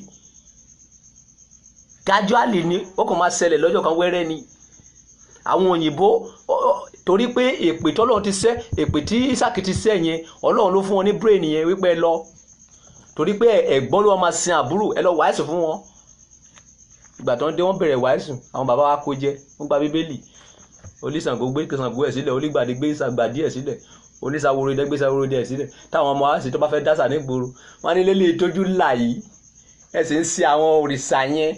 gradually ni ó kàn máa ṣẹlẹ̀ lọ́jọ́ kan wẹ́rẹ́ ni àwọn òyìnbó torí pé èpè tọ́lọ́run ti ṣẹ́ èpè tí Ísákì ti ṣẹ́ yẹn Ọlọ́run ló fún wọn ní brain yẹn wípé ẹ lọ torí pé ẹ̀gbọ́n ló máa sin àbúrò ẹ lọ wàásù fún wọn ìgbà tó ń dé wọ́n bẹ̀rẹ̀ wàásù àwọn bàbá wa kó jẹ wọ́n gba Bíbélì Oníṣàngó gbé Ṣàngó ẹ̀ sílẹ̀ Onígbàdí gbé Ṣàgbàdí ẹ̀ sílẹ̀ Oníṣàwòròdé gbé Ṣàwòròdé ẹ̀ sílẹ̀ táwọn ọmọ wa sì tó bá fẹ́ dásà nígboro wọ́n ní lélẹ̀ ìtọ́jú là yìí ẹ̀ sì ń sin àwọn òrìṣà yẹn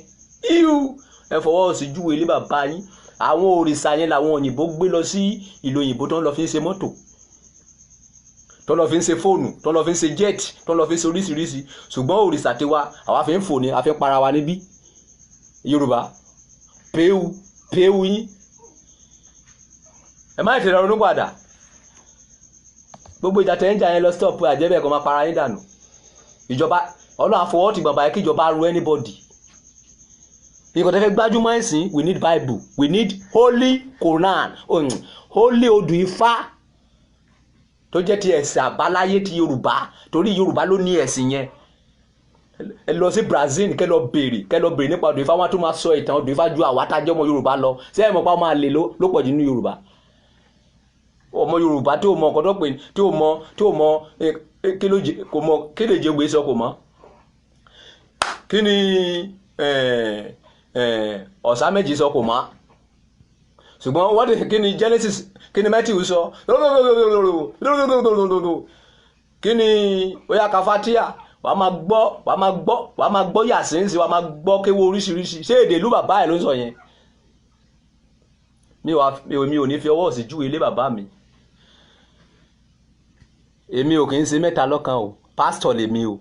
ẹ fọwọ́ sí júwe ilé bàbá yín àwọn òrìṣà yẹn làwọn òyìnbó gbé lọ sí ìlú òyìnbó tó ń lọ fi ń ṣe mọ́tò tó ń lọ fi ń ṣe fóònù tó ń lọ fi ń ṣe jet tó ń lọ fi ń ṣe oríṣiríṣi ṣùgbọ́n òrìṣà tiwa àwa fi ń fò ní a fi ń para wa níbí Yorùbá péwu yín ẹ má ìtẹ̀rẹ̀ ronú padà gbogbo ìjà tẹ̀ ń jà yẹn lọ stop àjẹbẹ̀ kó máa para yín dànù ìjọba Ọlọ́run àfọwọ́ ti bàbá yẹn kí ìjọba ru anybody nǹkan tẹ́ fẹ́ gbájúmọ́ ẹ̀sìn we need Bible we need holy Quran holy odù Ifá tó jẹ́ ti ẹ̀sìn àbáláyé ti Yorùbá torí Yorùbá ló ní ẹ̀sìn yẹn ẹ lọ sí Brazil kẹ́ lọ béèrè nípa odù Ifá wọn tó máa sọ ìtàn odù Ifá ju àwa tájọ́ ọmọ Yorùbá lọ ṣé ẹ mọ̀ pa máa lè ló pọ̀ jù nínú Yorùbá ọmọ Yorùbá tí ò mọ ọkọ̀ tó pè tí ò mọ kí lè jẹ gbé sọ kò mọ́ kí ni ọ̀sá méjì sọ kò mọ́ ṣùgbọ́n wọ́n kí ni Genesis kí ni Matthew sọ kí ni oya kafatia wàá máa gbọ́ yàsínsì wàá máa gbọ́ kéwọ́ oríṣiríṣi ṣé èdè ìlú bàbá ẹ̀ ló ń sọ yẹn. mi ò ní fi ọwọ́ òsì júwe ilé bàbá mi. èmi ò kì í ṣe mẹ́ta lọ́kan o, pásítọ̀ lèmi o.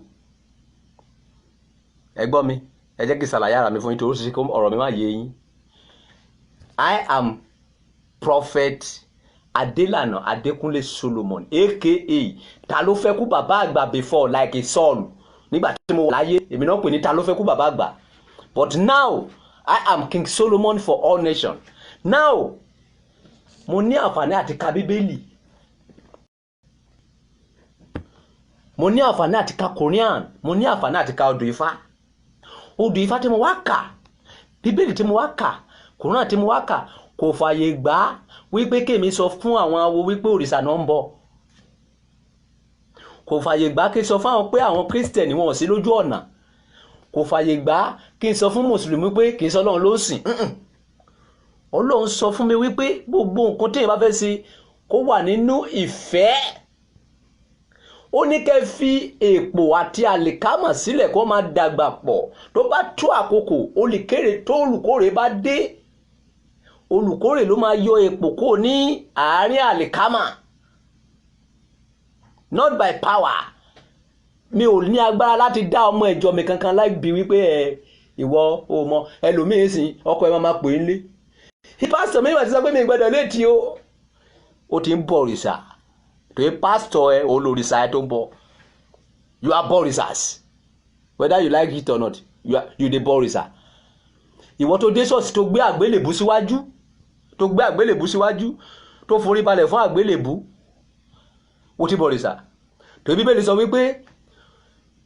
ẹ gbọ́ mi, ẹ jẹ́ kí ṣàlàyé ara mi fún yín torí ó ṣe kí ọ̀rọ̀ mi má yé yín. I am Prophet Adelana Adekunle Solomon aka ta ló fẹ́ kú bàbá àgbà before like a Saul. Nígbà tí mo wà láyé èmi náà pè ní ta ló fẹ́ kú bàbá àgbà, but now I am King Solomon for all nations. Now mo ní àǹfààní àti ka Bíbélì, mo ní àǹfààní àti ka Quran, mo ní àǹfààní àti ka odù Ifá tí mo wá kà, Bíbélì tí mo wá kà, Quran tí mo wá kà kò fààyè gbà wípé kémi sọ fún àwọn awo wípé òrìṣà náà ń bọ̀. Kò fààyè gbà kí n sọ fún àwọn pé àwọn Kírísítẹ̀nì wọn ò sí lójú ọ̀nà. Kò fààyè gbà kí n sọ fún Mùsùlùmí pé kì í sọ Ọlọ́run ló sìn. Ọlọ́run sọ fún mi wípé gbogbo nǹkan tí èèyàn bá fẹ́ ṣe kó wà nínú ìfẹ́. Ó ní kẹ́ fi èpò àti àlìkámà sílẹ̀ kó máa dàgbà pọ̀. Tó bá tó àkókò olùkórè tó olùkórè bá dé, olùkórè ló máa yọ èpò kó ní àárín àlìkámà. Not by power. Mi ò ní agbára láti dá ọmọ ìjọ mi kankan láì bí wípé ìwọ ò mọ ẹlòmíín sìn ọkọ ẹ máa pè é lé. Pásítọ̀ mi wà ti sọ pé mi gbọ́dọ̀ létí o. Ó ti ń bọ òrìṣà. Pé pásítọ̀ ẹ olórìṣà ẹ tó ń bọ. You are bọ̀rìṣàs. Whether you like it or not, you dey bọ̀rìṣà. Ìwọ tó dé ṣọ́ọ̀ṣì tó gbé àgbélébù síwájú, tó forí balẹ̀ fún àgbélébù, ó ti bọ̀rìṣà. Tó Bíbélì sọ wípé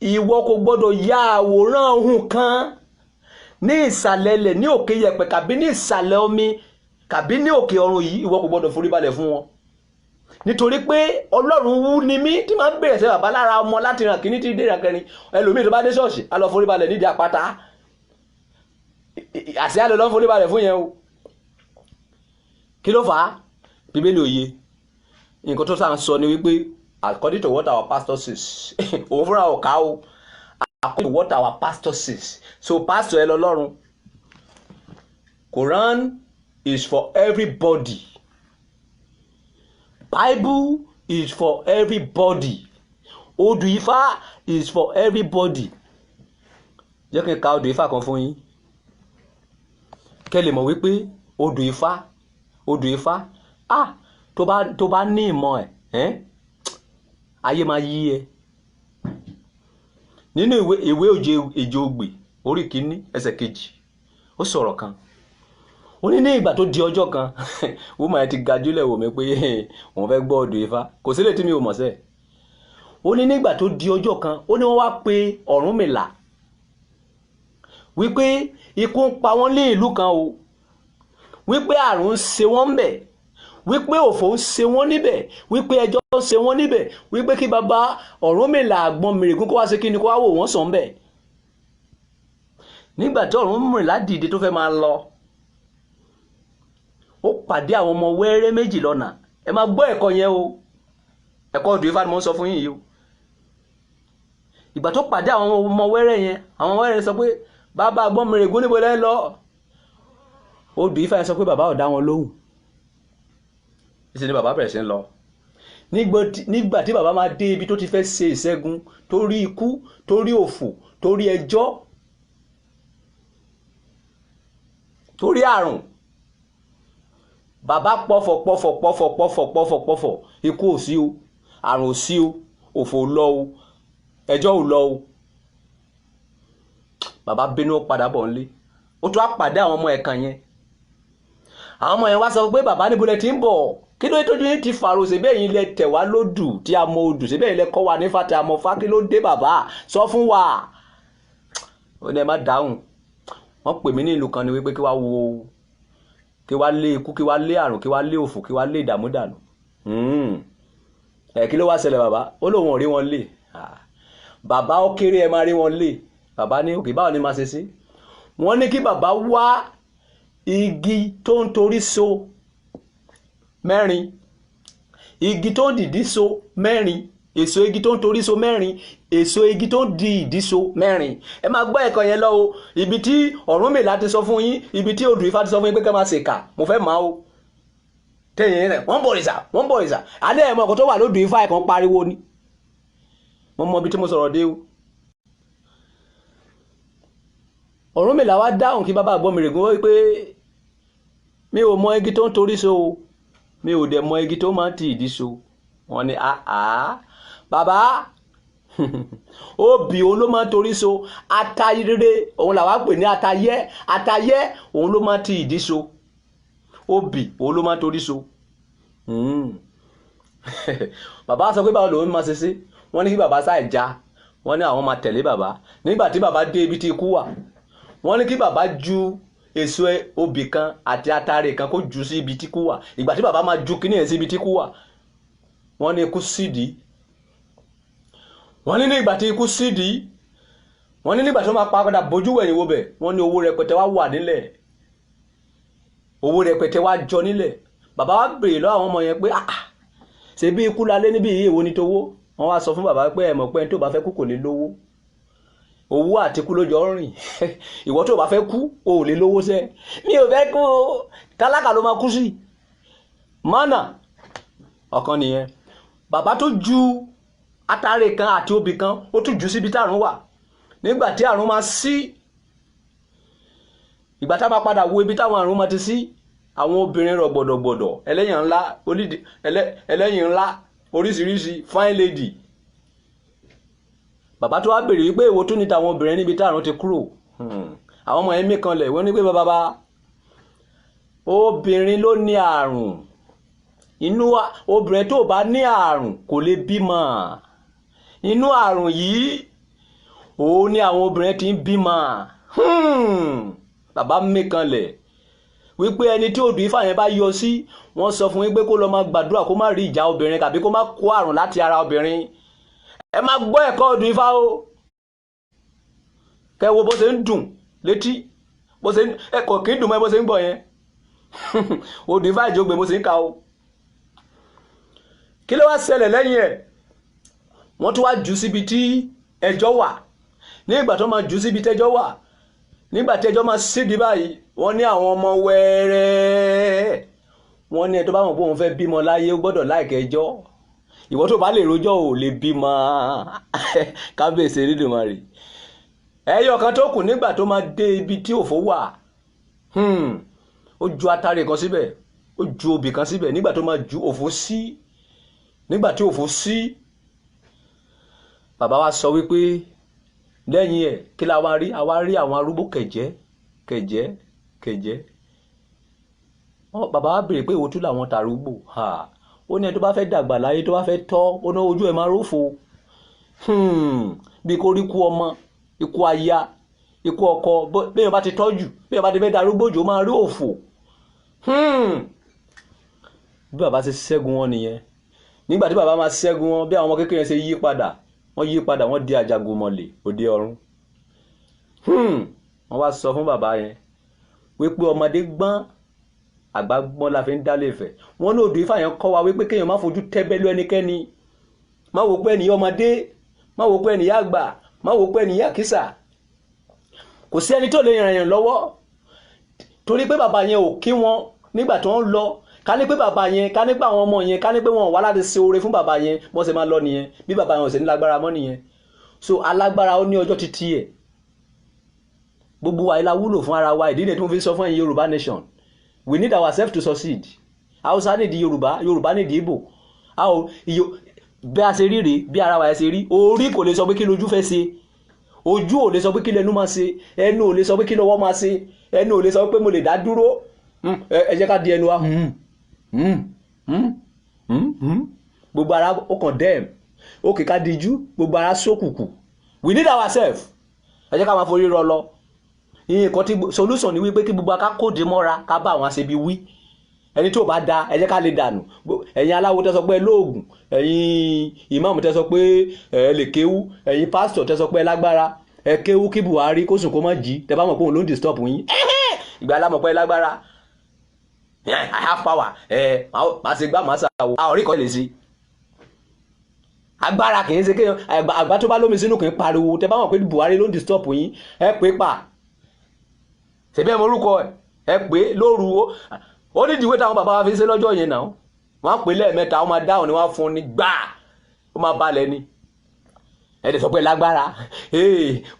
ìwọ kò gbọ́dọ̀ ya àwòrán ohun kan ní ìsàlẹ̀ ilẹ̀, ní òkè yẹ̀pẹ̀ kàbí ní ìsàlẹ̀ omi kàbí ní òkè ọ̀run yìí, ìwọ kò gbọ́dọ̀ forí balẹ̀ fún wọn. Nítorí pé Ọlọ́run wú ni mí tí máa ń bẹ̀rẹ̀ sí bàbá lára ọmọ láti ràn kíní tí dé ràn kẹrin. Ẹlòmíì tó bá dé ṣọ́ọ̀ṣì á lọ forí balẹ̀ nídìí àpáta. Àṣẹ á lọ forí balẹ̀ fún yẹn o. Kí ló fà á? Bíbélì òye. Nǹkan tó sáà ń sọ ni wípé according to what our pastor says, òun fúnra ọ̀ká o, according to what our pastor says. So pastor ẹ lọ́lọ́run. Quran is for everybody. Bible is for everybody. Odù Ifá is for everybody. Jẹ́ kí n ka odù Ifá kan fún yín. Kẹ́ lè mọ̀ wípé odù Ifá tó bá ní ìmọ̀ ẹ̀ ayé máa yí ẹ. Nínú ìwé Òjòògbè orí kìíní ẹsẹ̀ 2 ó sọ̀rọ̀ kan. Ó ní ìgbà tó di ọjọ́ kan woman ẹ ti gajúlẹ̀ wò mí pé wọ́n fẹ́ gbọ́ odù Ifá, kò sílẹ̀ tí mi ò mọ̀ sẹ́. Ó ní nígbà tó di ọjọ́ kan, ó ní wọ́n wá pe Ọ̀rúnmìlà wípé ikú ń pa wọ́n ní ìlú kan o, wípé àrùn ń ṣe wọ́n ńbẹ̀, wípé òfò ń ṣe wọ́n níbẹ̀, wípé ẹjọ́ ń ṣe wọ́n níbẹ̀, wípé kí bàbá Ọ̀rúnmìlà àgbọn mèrègún kó wá ṣe kí ni kó wá wò wọ́n sàn bẹ̀. Nígbà tí Ọ̀rúnmìlà dìde tó fẹ́ máa lọ, ó pàdé àwọn ọmọ wẹ́rẹ́ méjì lọ́nà. Ẹ máa gbọ́ ẹ̀kọ́ yẹn o, ẹ̀kọ́ odù Ifá ni mo ń sọ fún yín yìí o. Ìgbà tó pàdé àwọn ọmọ wẹ́rẹ́ yẹn, àwọn wẹ́rẹ́ sọ pé bàbá àgbọn mèrègún níbo lẹ́ ń lọ. Odù Ifá yẹn sọ pé bàbá ò dá wọn lóhùn. Ìṣe ni bàbá bẹ̀rẹ̀ sí ń lọ. Nígbà tí bàbá máa dé ibi tó ti fẹ́ ṣe ìṣẹ́gun, tó rí ikú, tó rí òfò, tó rí ẹjọ́, tó rí àrùn, bàbá pọ̀fọ̀, ikú ò sí o, àrùn ò sí o, òfò ò lọ o, ẹjọ́ ò lọ o. Bàbá bínú padà bọ̀ nílé. Ó tún á pàdé àwọn ọmọ ẹ̀kan yẹn. Àwọn ọmọ yẹn wá sọ pé bàbá níbo lẹ ti ń bọ̀? Kí ló tójú yín ti fàrò ṣe bẹ́ẹ̀ yín lẹ tẹ̀ wá lódù tí a mọ odù ṣe bẹ́ẹ̀ yín lẹ kọ́ wa nífà tí a mọ fá, kí ló dé bàbá? Sọ fún wa. Ó ní ẹ má dáhùn. Wọ́n pè mí ní ìlú kan ni wípé kí wá lé ikú, kí wá lé àrùn, kí wá lé òfò, kí wá lé ìdààmú dànù. Kí ló wá ṣẹlẹ̀ bàbá? Ó lóun ò rí wọn lé. Bàbá ó kéré ẹ máa rí wọn lé. Bàbá ní òkè báwo ni máa ṣe sí? Wọ́n ní kí bàbá wá igi tó ń torí so mẹ́rin, igi tó ń dìdí so mẹ́rin, èso igi tó ń torí so mẹ́rin, èso igi tó ń di ìdí so mẹ́rin. Ẹ máa gbọ́ ẹ̀kọ́ yẹn lọ o. Ibi tí Ọ̀rúnmìlà ti sọ fún yín, ibi tí odù Ifá ti sọ fún yín pé kẹ́ máa ṣèkà, mo fẹ́ máa o. Tẹ̀yìn rẹ̀ wọ́n bọ̀ òrìṣà. Alẹ́ ẹ̀mọ́ ọkọ̀ tó wà lódù Ifá ẹ̀kan pariwo ni. Mo mọ ibi tí mo sọ̀rọ̀ dé o. Ọ̀rúnmìlà wá dáhùn kí bàbá Àgbọnmìrègún wọ́n wípé mi ò mọ igi tó ń torí so o, mi ò dẹ̀ mọ igi tó máa ń ti ìdí so. Wọ́n ní bàbá obì òun ló máa ń torí so, atayire òun làwa pè ní atayẹ́ òun ló máa ń ti ìdí so, obì òun ló máa ń torí so. Bàbá sọ pé báwo lòun máa ṣe sí, wọ́n ní kí bàbá sáà já, wọ́n ní àwọn máa tẹ̀lé bàbá. Nígbà tí bàbá dé ibi tí ikú wà, wọ́n ní kí bàbá ju èso obì kan àti atare kan kó jù sí ibi tí ikú wà. Ìgbà tí bàbá máa ju kíní ẹ̀ sí ibi tí ikú wà, wọ́n ní ikú sídìí. Wọ́n ní nígbà tí ikú sídìí, wọ́n ní nígbà tí wọ́n máa padà bójú wẹ̀yìn wo bẹ̀, wọ́n ní owó rẹpẹtẹ wá wà nílẹ̀, owó rẹpẹtẹ wá jọ nílẹ̀. Bàbá wa béèrè lọ́wọ́ àwọn ọmọ yẹn pé ṣe bí ikú lálé níbí yìí, èwo ni tówó? Wọ́n wá sọ fún bàbá pé ẹ mọ̀ pé ẹni tó bá fẹ́ kú kò lè lówó, owó àti ikú ló jọ rìn. Ìwọ tó bá fẹ́ kú o ò lè lówó sẹ́. Mi ò fẹ́ kú o, tálákà ló máa kú sí. Mánà ọ̀kan nìyẹn. Bàbá tó ju atare kan àti obì kan, ó tún jù síbi tí àrùn wà. Nígbà tí àrùn máa sí, ìgbà tá a bá padà wo ibi táwọn àrùn máa ti sí, àwọn obìnrin rọ̀ gbọ̀dọ̀gbọ̀dọ̀, ẹlẹ́yìn ńlá oríṣiríṣi, fine lady. Bàbá tó wá béèrè wípé èwo tún ní tàwọn obìnrin níbi tí àrùn ti kúrò. Àwọn ọmọ yẹn mí kanlẹ̀, wọ́n ní pé bàbá obìnrin ló ní àrùn, inú obìnrin tó bá ní àrùn kò lè bímọ. Inú àrùn yìí òun ni àwọn obìnrin ti ń bímọ. Bàbá mí kanlẹ̀ wípé ẹni tí odù Ifá yẹn bá yọ sí, wọ́n sọ fún wípé kó lọ máa gbàdúrà kó má rí ìjà obìnrin tàbí kó má kó àrùn láti ara obìnrin. Ẹ máa gbọ́ ẹ̀kọ́ odù Ifá o. Kẹ́ wo bó ṣe ń dùn létí, bó ṣe ń ẹ̀kọ́ kì í dùn mọ́ bó ṣe ń gbọ́ yẹn. Odù Ifá ìjọgbe mo ṣe ń ka o. Kí ló wá ṣẹlẹ̀ lẹ́yìn ẹ̀? Wọ́n tún wá jù síbi tí ẹjọ́ wà. Nígbà tó máa jù síbi tẹ́jọ́ wà, nígbà tí ẹjọ́ máa sídi báyìí, wọ́n ní àwọn ọmọ wẹ́rẹ́, wọ́n ní ẹ tó bá mọ̀ pé òun fẹ́ bímọ láyé ó gbọ́dọ̀ láìkẹ́ ẹjọ́. Ìwọ tó bá lè rojọ́ ò lè bímọ. Kábíyèsí Elédùmarè. Ẹyọ kan tó kù nígbà tó máa dé ibi tí òfò wà, ó ju atare kan síbẹ̀, ó ju obì kan síbẹ̀. Nígbà tó máa ju òfò sí, nígbà tí òfò sí, bàbá wa sọ wípé lẹ́yìn ẹ̀ kí la wá rí? A wá rí àwọn arúgbó kẹ̀jẹ́. Bàbá wa béèrè pé èwo tún làwọn tàrúgbò. Ó ní ẹni tó bá fẹ́ dàgbà láyé, tó bá fẹ́ tọ́, ó ná ojú ẹ̀ máa rófo. Bí kò rí ikú ọmọ, ikú aya, ikú ọkọ, bẹ́ẹ̀ bá ti tọ́jú, bẹ́ẹ̀ bá ti fẹ́ darúgbó jù ó máa rí òfò. Bí bàbá ṣe ṣẹ́gun wọn nìyẹn. Nígbà tí bàbá máa ṣẹ́gun wọn, bí àwọn ọmọ kékeré ṣe yí padà, wọ́n di àjàgùnmọ̀lẹ̀ òde ọ̀run. Wọ́n wá sọ fún bàbá yẹn wípé ọmọdé gbọ́n, àgbà gbọ́n la fi ń dálé Ifẹ̀. Wọ́n ní odù Ifá yẹn kọ́ wa wípé kéèyàn má fojú tẹ́bẹ́lú ẹnikẹ́ni. Má wo pé ẹnìyàn ọmọdé, má wo pé ẹnìyàn àgbà, má wo pé ẹnìyàn kísà. Kò sí ẹni tó lè ràn yàn lọ́wọ́. Torí pé bàbá yẹn ò kí wọn nígbà tó ń lọ. Ká ní pé bàbá yẹn, ká ní pé àwọn ọmọ yẹn, ká ní pé wọn wá láti ṣe oore fún bàbá yẹn, bọ́n ṣe máa lọ nìyẹn. Bí bàbá yẹn ò ṣe ní lágbára mọ́ nìyẹn. So alágbára ó ní ọjọ́ títí ẹ̀. Gbogbo wa la wúlò fún ara wa. Ìdí nìyẹn tí mo fi sọ fún ẹ̀yin Yorùbá nation. We need ourselves to succeed. Hausa need Yorùbá, Yorùbá need Igbo. Bí a ṣe rí rèé, bí ara wa ṣe rí, orí kò lè sọ pé kí lójú fẹ́ ṣe. Ojú ò lè sọ pé kí lẹnu máa ṣe. Ẹnu ò lè sọ pé kí lọ́wọ́ máa ṣe. Ẹnu ò lè sọ pé mo lè dá dúró. Ẹ jẹ́ ká di ẹnu wa. Gbogbo ara ó kàn dẹ́m. Ó kì ká dijú, gbogbo ara sókùkù. We need ourselves. Ẹ jẹ́ ká máa forí rọ lọ. Nǹkan tí solution ni wípé kí gbogbo aká kóde mọ́ra ká bá àwọn aṣebi wí. Ẹni tí ò bá da ẹ jẹ́ ká lè dànù. Ẹ̀yin aláwo tẹ́ sọ pé lóògùn, ẹ̀yin ìmáàmù tẹ́ sọ pé ẹ lè kéwú, ẹ̀yin pásítọ̀ tẹ́ sọ pé lágbára, ẹ kéwú kí Buhari kó sùn kó má jí, tẹ́ bá mọ̀ pé òun ló ń disturb yín. Ìgbà la mọ̀ pé lágbára. I have power màá ṣe gbá màá ṣàwò àwọn orí kan lè ṣe agbára kì í ṣe kéèyàn àgbà tó bá lómi sínú kì í pariwo tẹ bá mọ̀ pé Buhari ló ń disturb yín ẹ pé pa ṣèbí ẹ mọ orúkọ ẹ pé lóru ó ní ìdíwé táwọn bàbá wa fi ṣe lọ́jọ́ yẹn náà wọ́n á pè lẹ́ẹ̀mẹ́ta ó máa dáhùn ni wọ́n á fún ní gbà ó máa balẹ̀ ni ẹ lè sọ pé lágbára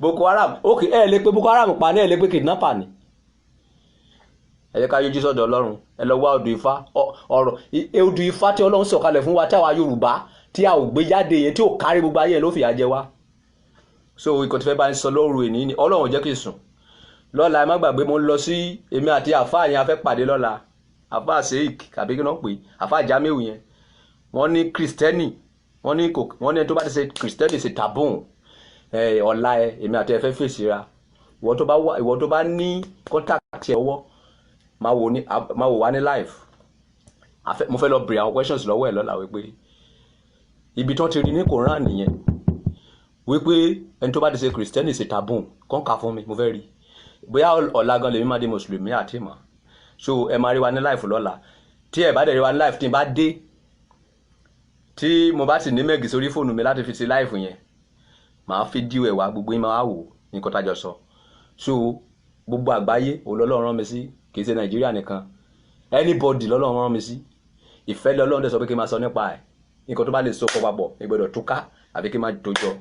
Boko Haram ok ẹ lè pé Boko Haram pa ní ẹ lè pé kidnapper ni ẹ jẹ́ ká yọjú sọ́dọ̀ Ọlọ́run ẹ lọ wá odù Ifá ọ̀rọ̀ odù Ifá tí Ọlọ́run sọ̀kalẹ̀ fún wa táwa Yorùbá tí a ò gbé jáde yẹn tí ò kárí gbogbo ayé ló fìyà jẹ wá so ikọ̀ tí fẹ́ bá ń sọ lóru èní ni Ọlọ́run jẹ́ kí n sùn lọ́la ẹ má gbàgbé mo ń lọ sí èmi àti àfáà yẹn a fẹ́ pàdé lọ́la àfáà Sheik àbí kí wọ́n pè àfáà Jamiu yẹn wọ́n ní kristẹni wọ́n ní tó bá ti ṣe kristẹni ṣe tabun ọ̀la èmi àti ẹ fẹ́ fèsì ra ìwọ tó bá ní kọ́ńtàkì ọwọ́ máa wò wá ní live mo fẹ́ lọ bèrè àwọn questions lọ́wọ́ ẹ̀ lọ́la wípé ibi tó ti rí ní Koran nìyẹn wípé ẹni tó bá ti ṣe kristẹni ṣe tabun kọ́ńkà fún mi mo fẹ́ rí bóyá ọ̀la gan lèmi máa di mùsùlùmí àti ìmọ̀ so ẹ máa rí wa ní live lọ́la tí ẹ bá dẹ̀ rí wa ní live tí n bá dé tí mo bá sì ní mẹ́gì sórí fóònù mi láti fi ṣe live yẹn màá fi díò ẹ̀ wá gbogbo yín máa wò nǹkan tájọ sọ so gbogbo àgbáyé òun lọ́lọ́run rán mi sí kì í ṣe Nàìjíríà nìkan anybody lọ́lọ́run rán mi sí ìfẹ́ lọ́lọ́run dẹ̀ sọ pé kí n máa sọ nípa ẹ̀ nǹkan tó bá lè so pọ̀ papọ̀ ìgbọ́dọ̀ túká àbí kí n máa dojọ́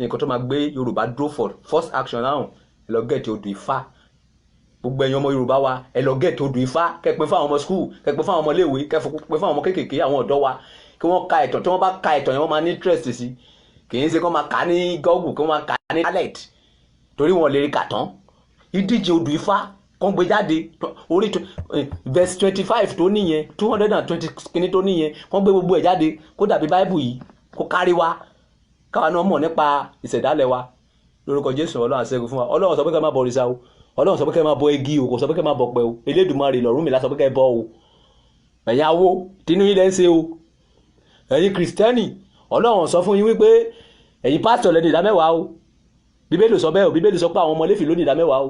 nǹkan tó máa gbé Yorùbá dúró for first action now ẹ lọ gẹ̀ẹ́tì odù Ifá gbogbo ẹ̀yin ọmọ Yorùbá wa ẹ lọ gẹ̀ẹ́tì odù Ifá kẹ́pẹ́ fún àwọn ọmọ skul kẹ́pẹ́ fún àwọn ọmọ iléèwé kẹ́pẹ́ fún àwọn ọmọ kéékèèké àwọn ọ̀dọ́ wa kí wọ́n ka ẹ̀tàn tí wọ́n bá ka ẹ̀tàn yẹn wọ́n máa ní interest sí kì í ṣe kí wọ́n máa kà á ní Google kí wọ́n máa kà á ní talent torí wọn lè rí kà tán ìdíje odù Ifá kan gbé jáde orí verse 25 tó níyẹn 220 kìíní tó níyẹn kan gbé gbogbo ẹ̀ jáde kó dàbí Bible yìí kó kárí wa káwa náà mọ̀ nípa ìṣẹ̀dálẹ̀ wa lórúkọ Jésù Ọlọ́run àṣẹ́gun fún wa Ọlọ́run sọ pé ká má bọ òrìṣà o Ọlọ́run sọ pé ká má bọ igi o kò sọ pé ká má bọ pẹ o Elédùmarè l'Ọ̀rúnmìlà sọ pé ká bọ o ẹ̀yin awo tinú yín lẹ́ ń ṣe o ẹ̀yin kìrìsìtẹ́nì Ọlọ́run sọ fún yín wípé ẹ̀yin pásítọ̀ lẹ́ni ìdámẹ́wàá o Bíbélì sọ bẹ́ẹ̀ o Bíbélì sọ pé àwọn ọmọ Léfì ló ní ìdámẹ́wàá o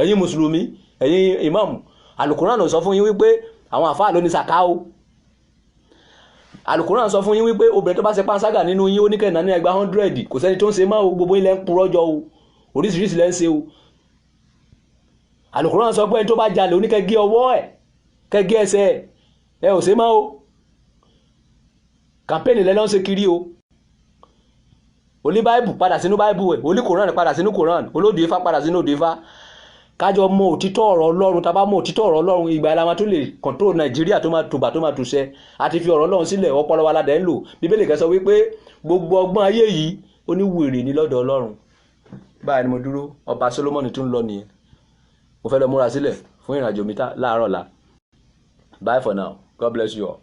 ẹ̀yin mùsùlùmí ẹ̀yin ìmáàmù Àlùkùránì sọ fún yín wípé àwọn àfáà ló ní sàká o Àlùkùránì sọ fún yín wípé obìnrin tó bá ṣe panṣágà nínú yín ó ní kẹ́ẹ̀nà ní ẹgbàá 100 kò sẹ́ni tó ń ṣe máa o gbogbo ilẹ̀ ń purọ́ jọ o oríṣiríṣi lẹ́ ń ṣe o Àlùkùránì sọ pé ẹni tó bá jalè ó ní kẹ́ gé ọwọ́ ẹ̀ kẹ́ gé ẹsẹ̀ ẹ ò ṣe máa o kàmpéènì lẹ́ lọ́n ṣe kiri o olí báìbù padà sínú báìbù ẹ̀ olí Kùránì padà sínú Kùránì olódù Ifá padà sínú òdù Ifá kájọ mọ òtítọ́ ọ̀rọ̀ Ọlọ́run tá bá mọ òtítọ́ ọ̀rọ̀ Ọlọ́run ìgbà ìlànà tó lè control Nàìjíríà tó máa tùbà tó máa tùṣẹ́ àti fi ọ̀rọ̀ Ọlọ́run sílẹ̀ ọpọlọ wa ládẹ́ ń lò Bíbélì kẹ́ sọ wípé gbogbo ọgbọ́n ayé yìí ó ní wèrè ní lọ́dọ̀ Ọlọ́run báyìí ni mo dúró ọba Solomoni tún lọ nìyẹn mo fẹ́ lọ múra sílẹ̀ fún ìrìnàjò mi láàárọ̀ la bye for now God bless you all.